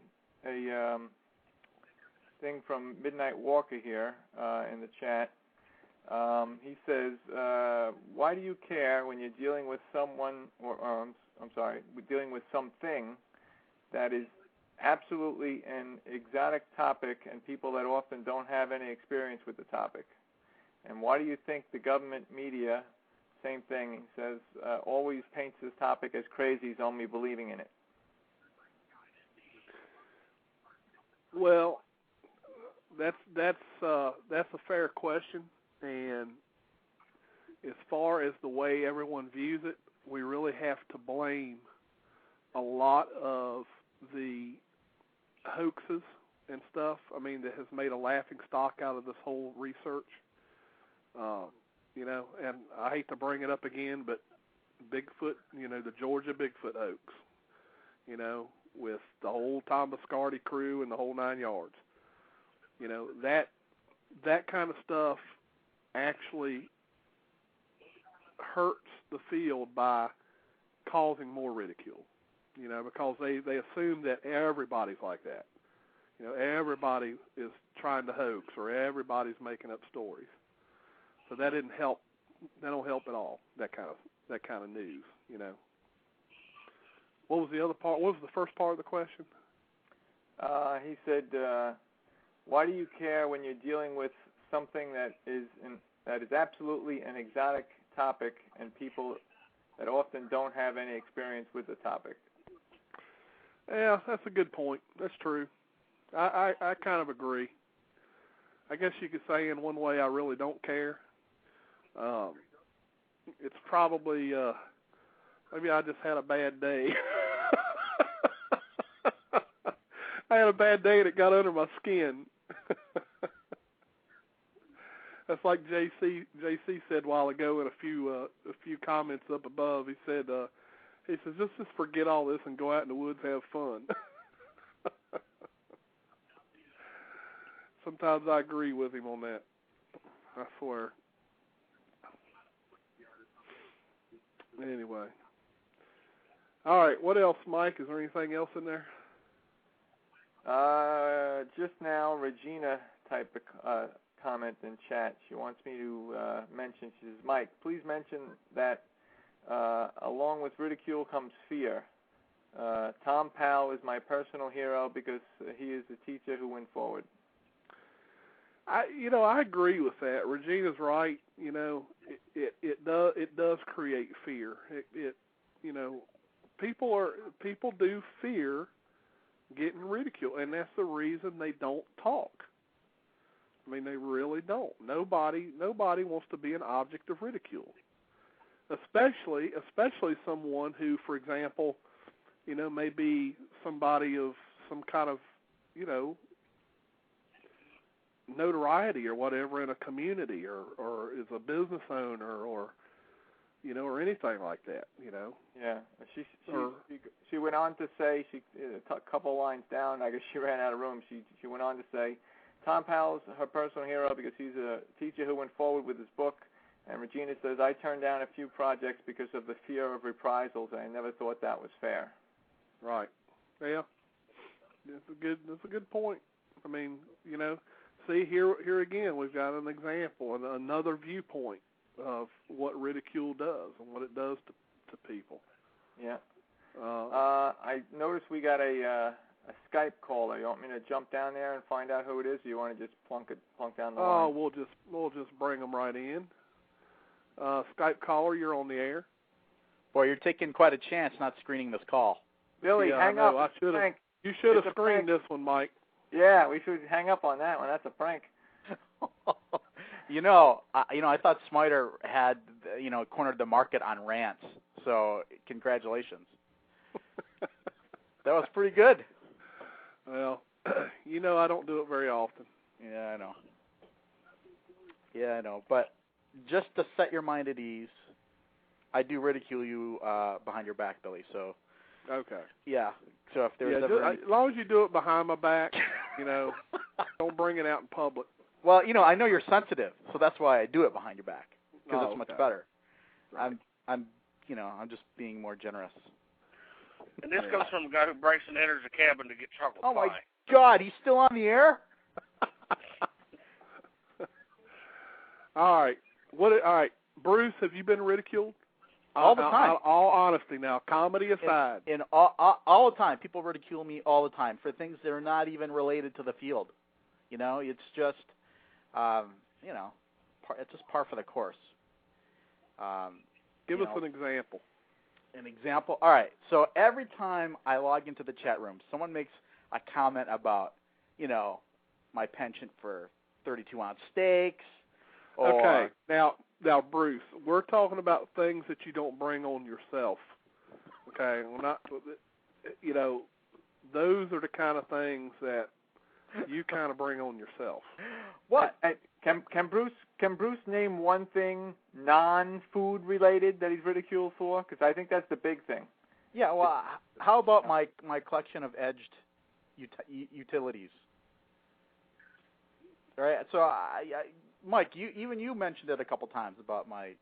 S4: thing from Midnight Walker here in the chat. He says, why do you care when you're dealing with someone, dealing with something that is absolutely an exotic topic and people that often don't have any experience with the topic? And why do you think the government media, same thing, he says, always paints this topic as crazies only believing in it?
S3: Well, that's a fair question, and as far as the way everyone views it, we really have to blame a lot of the hoaxes and stuff. I mean, that has made a laughing stock out of this whole research. And I hate to bring it up again, but Bigfoot, the Georgia Bigfoot hoax. with the whole Tom Biscardi crew and the whole 9 yards. That kind of stuff actually hurts the field by causing more ridicule, because they assume that everybody's like that. Everybody is trying to hoax or everybody's making up stories. So that didn't help. That don't help at all. That kind of news, What was the other part? What was the first part of the question?
S4: He said, "Why do you care when you're dealing with something that is absolutely an exotic topic and people that often don't have any experience with the topic?"
S3: Yeah, that's a good point. That's true. I kind of agree. I guess you could say in one way I really don't care. It's probably maybe I just had a bad day. I had a bad day and it got under my skin. That's like JC said a while ago in a few comments up above. He says just forget all this and go out in the woods and have fun. Sometimes I agree with him on that. I swear. Anyway. All right, what else, Mike? Is there anything else in there?
S4: Just now, Regina typed a comment in chat. She wants me to mention, she says, "Mike, please mention that along with ridicule comes fear. Tom Powell is my personal hero because he is the teacher who went forward."
S3: I agree with that. Regina's right. It does create fear. People do fear getting ridiculed, and that's the reason they don't talk. I mean, they really don't. Nobody wants to be an object of ridicule, especially someone who, for example, may be somebody of some kind of, notoriety or whatever in a community, or is a business owner, or anything like that.
S4: Yeah, she went on to say, a couple lines down, I guess she ran out of room. She went on to say, "Tom Powell's her personal hero because he's a teacher who went forward with his book." And Regina says, "I turned down a few projects because of the fear of reprisals, and I never thought that was fair."
S3: Right. Yeah. That's a good point. I mean, see, here again, we've got an example and another viewpoint of what ridicule does and what it does to people.
S4: Yeah. I noticed we got a Skype caller. You want me to jump down there and find out who it is, or you want to just plunk down the line?
S3: Oh, we'll just bring them right in. Skype caller, you're on the air.
S8: Boy, you're taking quite a chance not screening this call.
S4: Billy, hang up.
S3: You should have screened this one, Mike.
S4: Yeah, we should hang up on that one. That's a prank.
S8: I thought Smiter had, cornered the market on rants. So, congratulations. That was pretty good.
S3: Well, I don't do it very often.
S8: Yeah, I know. But just to set your mind at ease, I do ridicule you behind your back, Billy. So.
S3: Okay.
S8: Yeah. So if there's ever
S3: as long as you do it behind my back, don't bring it out in public.
S8: Well, I know you're sensitive, so that's why I do it behind your back, because it's much better.
S3: Right.
S8: I'm just being more generous.
S6: And this comes from a guy who breaks and enters a cabin to get chocolate pie.
S8: Oh my God, he's still on the air?
S3: All right. All right, Bruce, have you been ridiculed?
S8: All the time.
S3: All honesty now, comedy aside.
S8: In all the time. People ridicule me all the time for things that are not even related to the field. It's just, it's just par for the course.
S3: Give us an example.
S8: An example? All right. So every time I log into the chat room, someone makes a comment about, my penchant for 32-ounce steaks.
S3: Okay. Now, Bruce, we're talking about things that you don't bring on yourself. Okay, we're not. Those are the kind of things that you kind of bring on yourself.
S4: What? Can Bruce name one thing non-food related that he's ridiculed for? Because I think that's the big thing.
S8: Yeah, well, how about my collection of edged utilities? All right, so Mike, you mentioned it a couple times about my,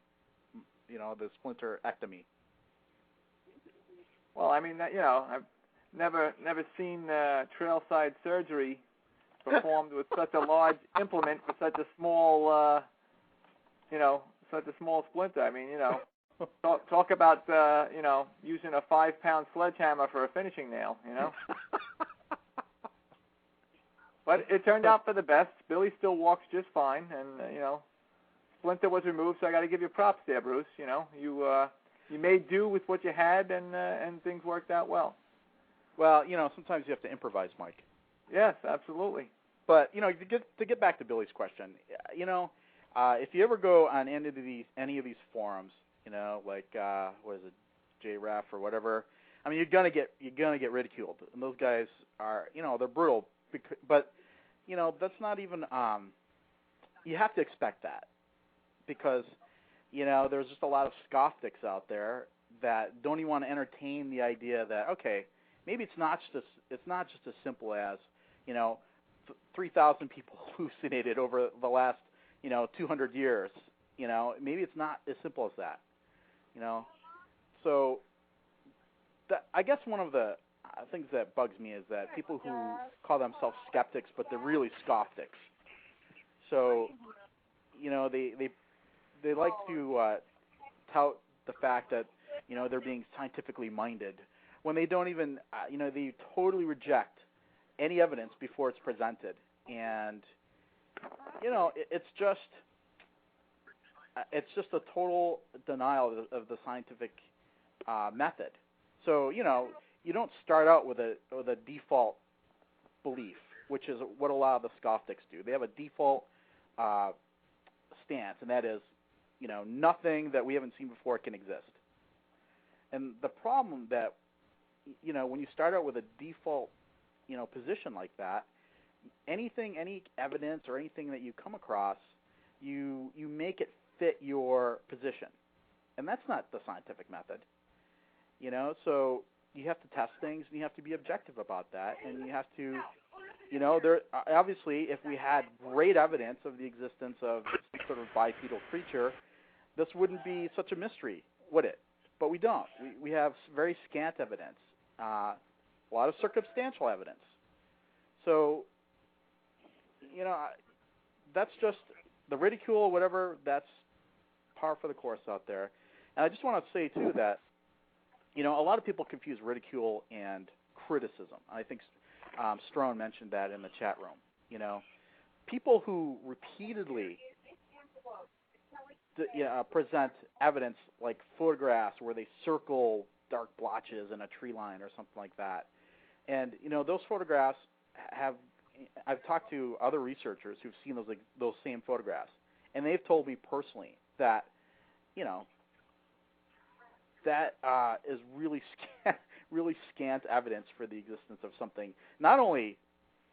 S8: the splinterectomy.
S4: Well, I mean, I've never seen trailside surgery performed with such a large implement for such a small, such a small splinter. I mean, talk about, using a 5-pound sledgehammer for a finishing nail, But it turned out for the best. Billy still walks just fine, and, splinter was removed, so I got to give you props there, Bruce. You made do with what you had, and things worked out well.
S8: Well, sometimes you have to improvise, Mike.
S4: Yes, absolutely.
S8: But to get back to Billy's question, if you ever go on any of these forums, like what is it, JREF or whatever, I mean, you're gonna get ridiculed, and those guys are, they're brutal. But that's not even. You have to expect that because there's just a lot of scoffsticks out there that don't even want to entertain the idea that maybe it's not just as simple as 3,000 people hallucinated over the last 200 years. Maybe it's not as simple as that. So I guess one of the things that bugs me is that people who call themselves skeptics, but they're really scoffsticks. So they like to tout the fact that they're being scientifically minded when they don't even they totally reject any evidence before it's presented, and it's just a total denial of the scientific method. So you don't start out with a default belief, which is what a lot of the scoffsticks do. They have a default stance, and that is nothing that we haven't seen before can exist. And the problem that when you start out with a default position like that, any evidence or anything that you come across, you make it fit your position, and that's not the scientific method. So you have to test things, and you have to be objective about that, and you have to, there obviously, if we had great evidence of the existence of some sort of bipedal creature, this wouldn't be such a mystery, would it? But we don't. We have very scant evidence, a lot of circumstantial evidence. So, that's just the ridicule, whatever, that's par for the course out there. And I just want to say, too, that, a lot of people confuse ridicule and criticism. I think Strone mentioned that in the chat room. People who repeatedly present evidence like photographs where they circle dark blotches in a tree line or something like that. And, those photographs I've talked to other researchers who've seen those same photographs, and they've told me personally that, that is really scant evidence for the existence of something, not only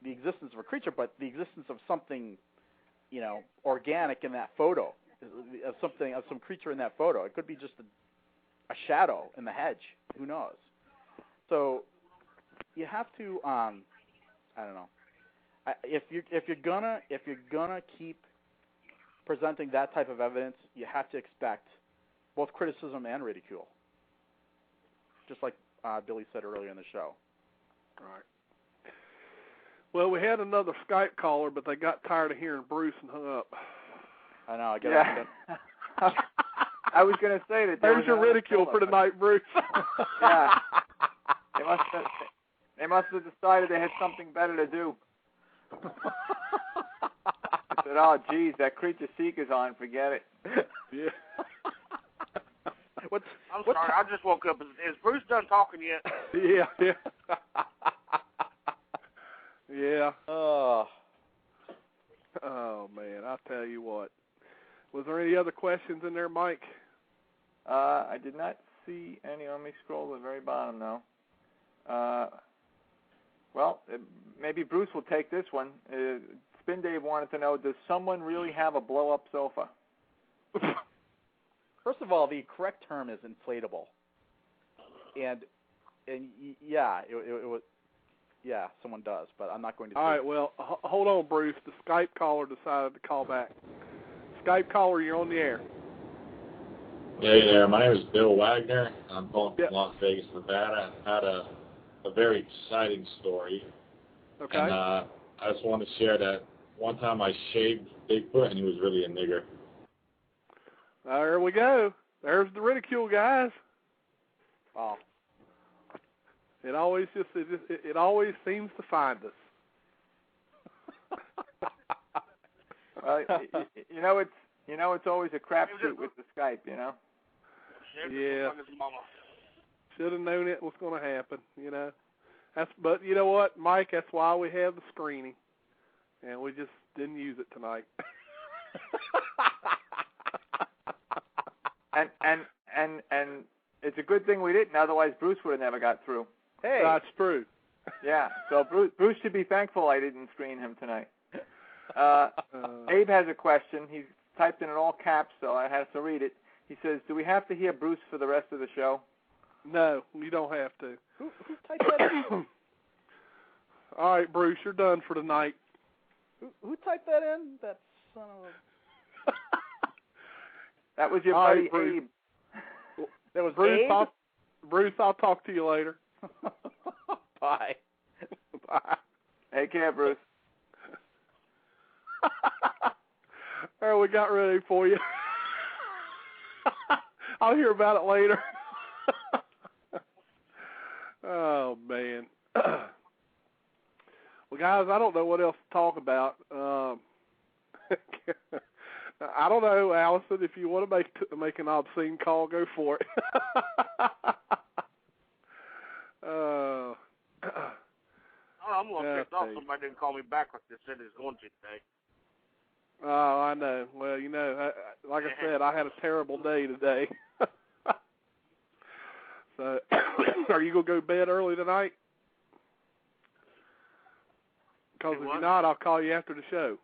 S8: the existence of a creature, but the existence of something, organic in that photo, of some creature in that photo. It could be just a shadow in the hedge. Who knows? So you have to, I don't know. If you're gonna keep presenting that type of evidence, you have to expect both criticism and ridicule. Just like Billy said earlier in the show.
S3: All right. Well, we had another Skype caller, but they got tired of hearing Bruce and hung up.
S8: I know. I guess.
S4: I was going to say that.
S3: There's your ridicule for tonight, Bruce.
S4: Yeah. They must have decided they had something better to do. I said, "Oh, geez, that creature seeker's on. Forget it."
S3: Yeah.
S6: I'm sorry, I just woke up. Is Bruce done talking yet?
S3: Yeah. Yeah.
S8: Oh,
S3: man, I'll tell you what. Was there any other questions in there, Mike?
S4: I did not see any. Let me scroll to the very bottom now. Well, maybe Bruce will take this one. Spin Dave wanted to know, does someone really have a blow-up sofa?
S8: First of all, the correct term is inflatable. And And yeah, it was. Yeah, someone does, but I'm not going to.
S3: All right, well, hold on, Bruce. The Skype caller decided to call back. Skype caller, you're on the air.
S9: Hey there, my name is Bill Wagner. I'm calling from Las Vegas, Nevada. I had a very exciting story.
S3: Okay.
S9: And I just want to share that one time I shaved Bigfoot and he was really a nigger.
S3: There we go. There's the ridicule, guys.
S8: Oh.
S3: It always seems to find us.
S4: Well, it's always a crapshoot with the Skype, you know.
S3: Yeah. Should have known it was going to happen, you know. But you know what, Mike? That's why we have the screening, and we just didn't use it tonight.
S4: and it's a good thing we didn't. Otherwise, Bruce would have never got through.
S8: Hey,
S3: that's true.
S4: Yeah. So Bruce should be thankful I didn't screen him tonight. Abe has a question. He's typed in all caps, so I have to read it. He says, "Do we have to hear Bruce for the rest of the show?"
S3: No, you don't have to.
S8: Who typed that in?
S3: All right, Bruce, you're done for tonight.
S8: Who typed that in? That son of a...
S4: That was your
S3: all
S4: buddy
S3: right, Bruce.
S4: Abe.
S8: That was
S3: Bruce.
S8: Abe?
S3: Bruce, I'll talk to you later.
S8: Bye.
S3: Bye.
S4: Take care, Bruce.
S3: All right, we got ready for you. I'll hear about it later. Oh, man. Well, guys, I don't know what else to talk about. I don't know, Allison, if you want to make an obscene call, go for it.
S6: I'm a little pissed off somebody didn't call me back like they said they was going to today.
S3: Oh, I know. Well, you know, like I said, I had a terrible day today. So, are you going to go to bed early tonight? Because if you're not, I'll call you after the show.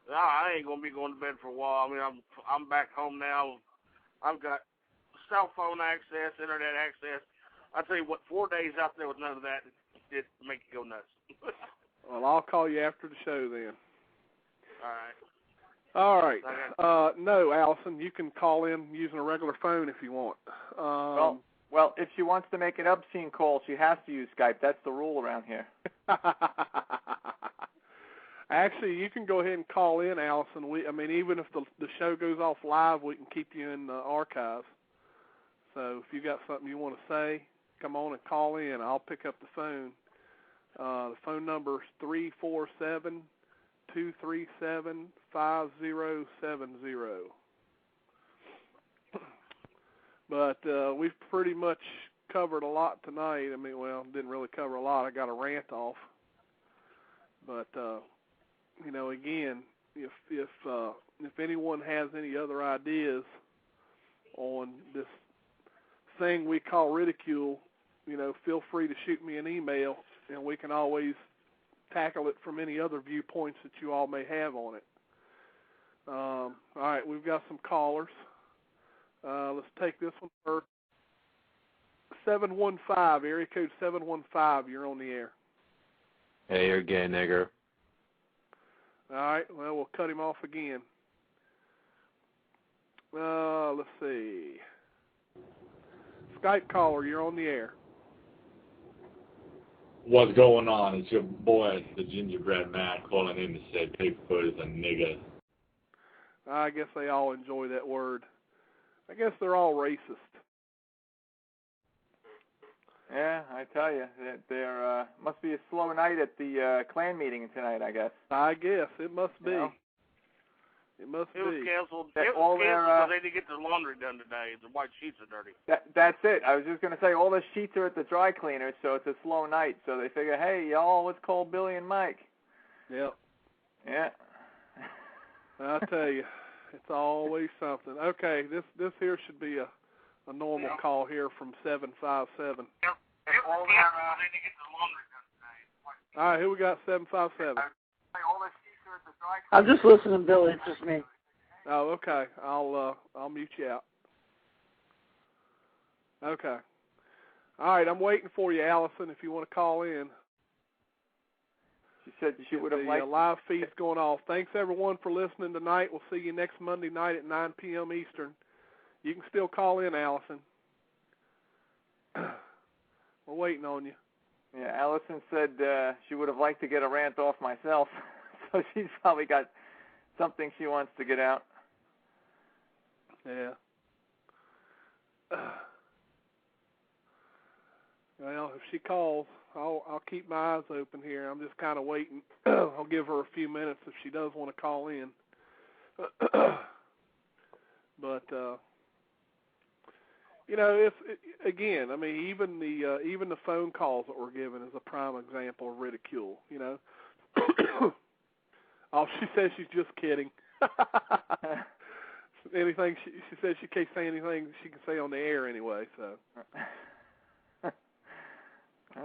S6: No, I ain't gonna be going to bed for a while. I mean, I'm back home now. I've got cell phone access, internet access. I tell you what, 4 days out there with none of that, it make you go nuts.
S3: Well, I'll call you after the show then.
S6: All right.
S3: All right. No, Allison, you can call in using a regular phone if you want.
S4: Well, if she wants to make an obscene call, she has to use Skype. That's the rule around here.
S3: Actually, you can go ahead and call in, Allison. Even if the show goes off live, we can keep you in the archives. So if you got something you want to say, come on and call in. I'll pick up the phone. The phone number is 347-237-5070. But we've pretty much covered a lot tonight. Didn't really cover a lot. I got a rant off. But again, if anyone has any other ideas on this thing we call ridicule, feel free to shoot me an email, and we can always tackle it from any other viewpoints that you all may have on it. All right, we've got some callers. Let's take this one first. 715, area code 715, you're on the air.
S10: Hey, you're gay, nigger.
S3: All right, well, we'll cut him off again. Let's see. Skype caller, you're on the air.
S9: What's going on? It's your boy, the Gingerbread Man, calling in to say Bigfoot is a nigger.
S3: I guess they all enjoy that word. I guess they're all racist.
S4: Yeah, I tell you, there must be a slow night at the Klan meeting tonight, I guess.
S3: I guess. It must be. It must be.
S6: It was canceled. It was canceled because they didn't get their laundry done today. The white sheets are dirty.
S4: That's it. I was just going to say, all the sheets are at the dry cleaners, so it's a slow night. So they figure, hey, y'all, let's call Billy and Mike.
S3: Yep.
S4: Yeah.
S3: I tell you, it's always something. Okay, this here should be a normal call here from 757. All right, who we got? 757.
S11: I'm just listening, Billy. It's just me.
S3: Oh, okay. I'll mute you out. Okay. All right, I'm waiting for you, Allison, if you want to call in.
S4: She said she would have liked...
S3: The live feed's going off. Thanks, everyone, for listening tonight. We'll see you next Monday night at 9 p.m. Eastern. You can still call in, Allison. We're waiting on you.
S4: Yeah, Allison said she would have liked to get a rant off myself, so she's probably got something she wants to get out.
S3: Yeah. Well, if she calls, I'll keep my eyes open here. I'm just kind of waiting. I'll give her a few minutes if she does want to call in. But you know, again, I mean, even the phone calls that we're given is a prime example of ridicule. You know. Oh, she says she's just kidding. Anything she says she can't say anything she can say on the air anyway. So. All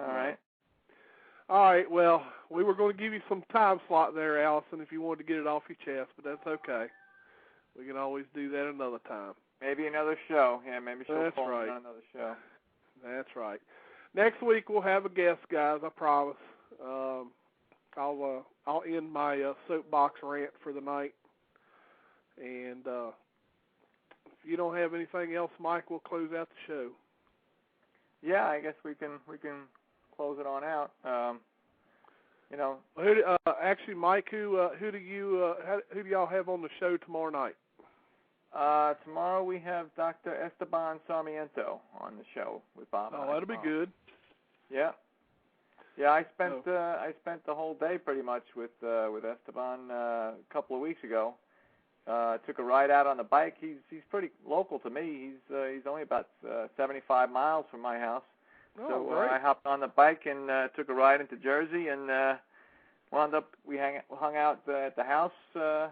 S3: right. Well, we were going to give you some time slot there, Allison, if you wanted to get it off your chest, but that's okay. We can always do that another time.
S4: Maybe another show. Yeah, maybe she'll call
S3: right.
S4: on another show.
S3: That's right. Next week we'll have a guest, guys. I promise. I'll end my soapbox rant for the night, and if you don't have anything else, Mike, we'll close out the show.
S4: Yeah, I guess we can close it on out. You know.
S3: Actually, Mike, who do y'all have on the show tomorrow night?
S4: Tomorrow we have Dr. Esteban Sarmiento on the show with Bob.
S3: Oh, that'll be good.
S4: Yeah. Yeah, I spent the whole day pretty much with Esteban a couple of weeks ago. Took a ride out on the bike. He's pretty local to me. He's only about 75 miles from my house.
S3: Oh,
S4: so
S3: great.
S4: I hopped on the bike and took a ride into Jersey and we hung out at the house a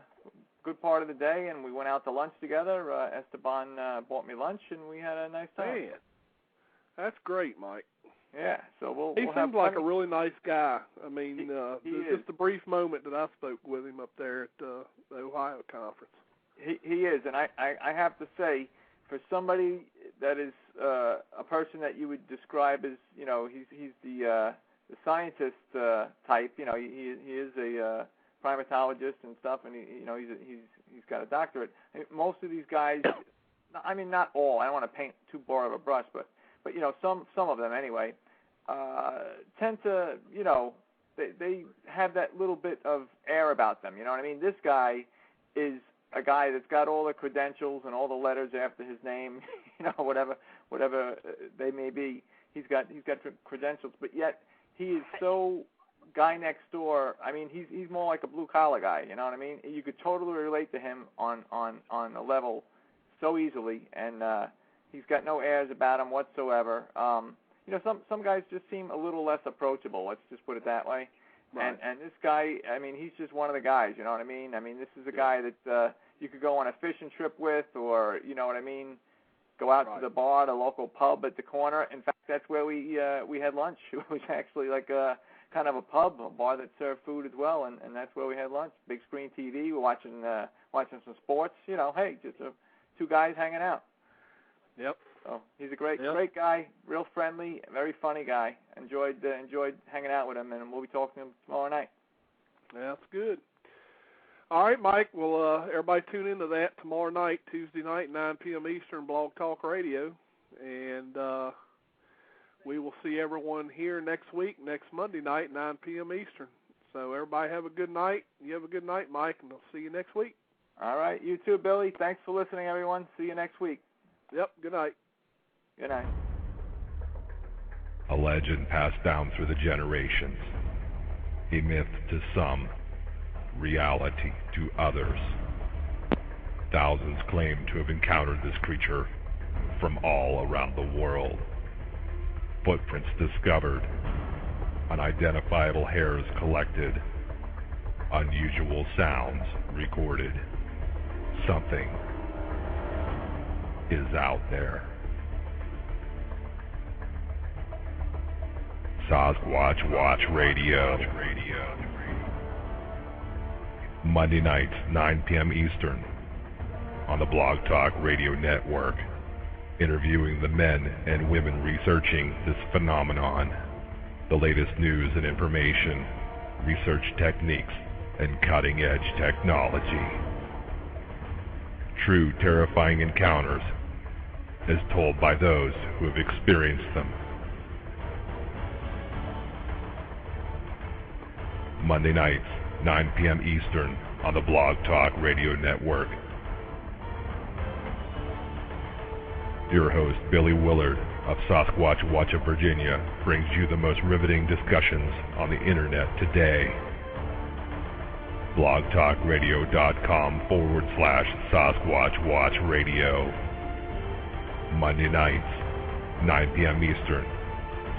S4: good part of the day, and we went out to lunch together. Esteban bought me lunch, and we had a nice time.
S3: Man, that's great, Mike.
S4: Yeah, so
S3: he seems like a really nice guy. I mean, just a brief moment that I spoke with him up there at the Ohio conference.
S4: He is, and I have to say, for somebody that is a person that you would describe as, you know, he's the scientist type. You know, he is a primatologist and stuff, and he's got a doctorate. Most of these guys, I mean, not all. I don't want to paint too broad of a brush, but you know, some of them anyway, tend to, you know, they have that little bit of air about them. You know what I mean? This guy is a guy that's got all the credentials and all the letters after his name, you know, whatever they may be. He's got credentials, but yet he is so guy next door. I mean, he's more like a blue collar guy. You know what I mean? You could totally relate to him on a level so easily, and he's got no airs about him whatsoever. You know, some guys just seem a little less approachable. Let's just put it that way. Right. And this guy, I mean, he's just one of the guys. You know what I mean? I mean, this is a guy that you could go on a fishing trip with, or you know what I mean, go out to the bar, the local pub at the corner. In fact, that's where we had lunch. It was actually like a kind of a pub, a bar that served food as well, and that's where we had lunch. Big screen TV. We're watching some sports. You know, hey, just two guys hanging out. Yep. So he's a great guy, real friendly, very funny guy. Enjoyed hanging out with him, and we'll be talking to him tomorrow night.
S3: That's good. All right, Mike. Well, everybody tune into that tomorrow night, Tuesday night, 9 p.m. Eastern, Blog Talk Radio, and we will see everyone here next week, next Monday night, 9 p.m. Eastern. So everybody have a good night. You have a good night, Mike, and I'll see you next week.
S4: All right, you too, Billy. Thanks for listening, everyone. See you next week.
S3: Yep, good night.
S4: Good night.
S2: A legend passed down through the generations. A myth to some, reality to others. Thousands claim to have encountered this creature from all around the world. Footprints discovered, unidentifiable hairs collected, unusual sounds recorded. Something is out there. Sasquatch Watch Radio. Monday nights, 9 p.m. Eastern, on the Blog Talk Radio Network, interviewing the men and women researching this phenomenon, the latest news and information, research techniques, and cutting-edge technology. True terrifying encounters as told by those who have experienced them. Monday nights, 9 p.m. Eastern, on the Blog Talk Radio Network. Your host, Billy Willard of Sasquatch, Virginia, brings you the most riveting discussions on the internet today. blogtalkradio.com/Sasquatch Radio. Monday nights, 9 p.m. Eastern,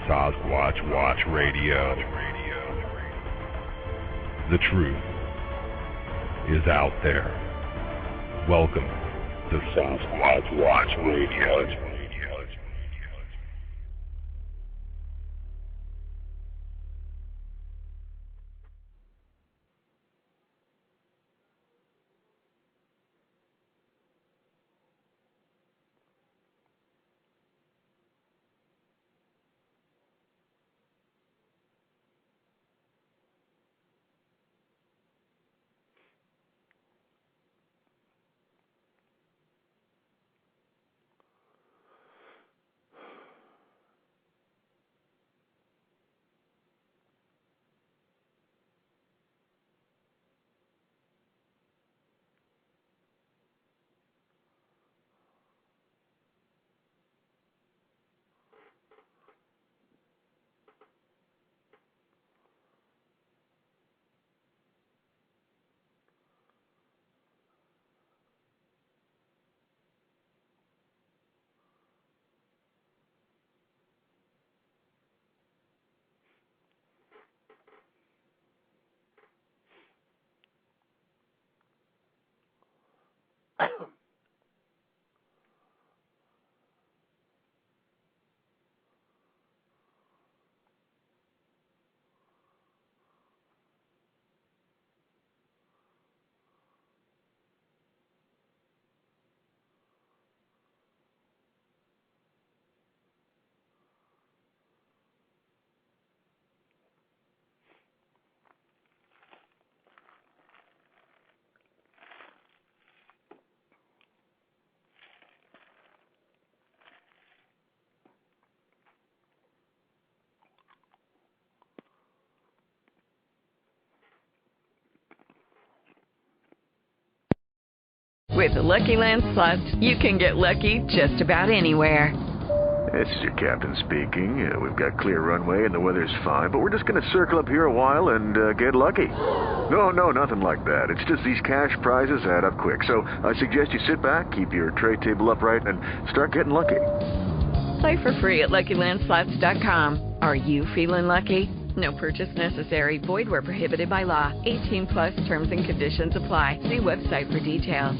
S2: Sasquatch Radio. The truth is out there. Welcome to Sasquatch Radio.
S12: With the Lucky Land Slots, you can get lucky just about anywhere.
S13: This is your captain speaking. We've got clear runway and the weather's fine, but we're just going to circle up here a while and get lucky. No, nothing like that. It's just these cash prizes add up quick. So I suggest you sit back, keep your tray table upright, and start getting lucky.
S12: Play for free at LuckyLandSlots.com. Are you feeling lucky? No purchase necessary. Void where prohibited by law. 18+ terms and conditions apply. See website for details.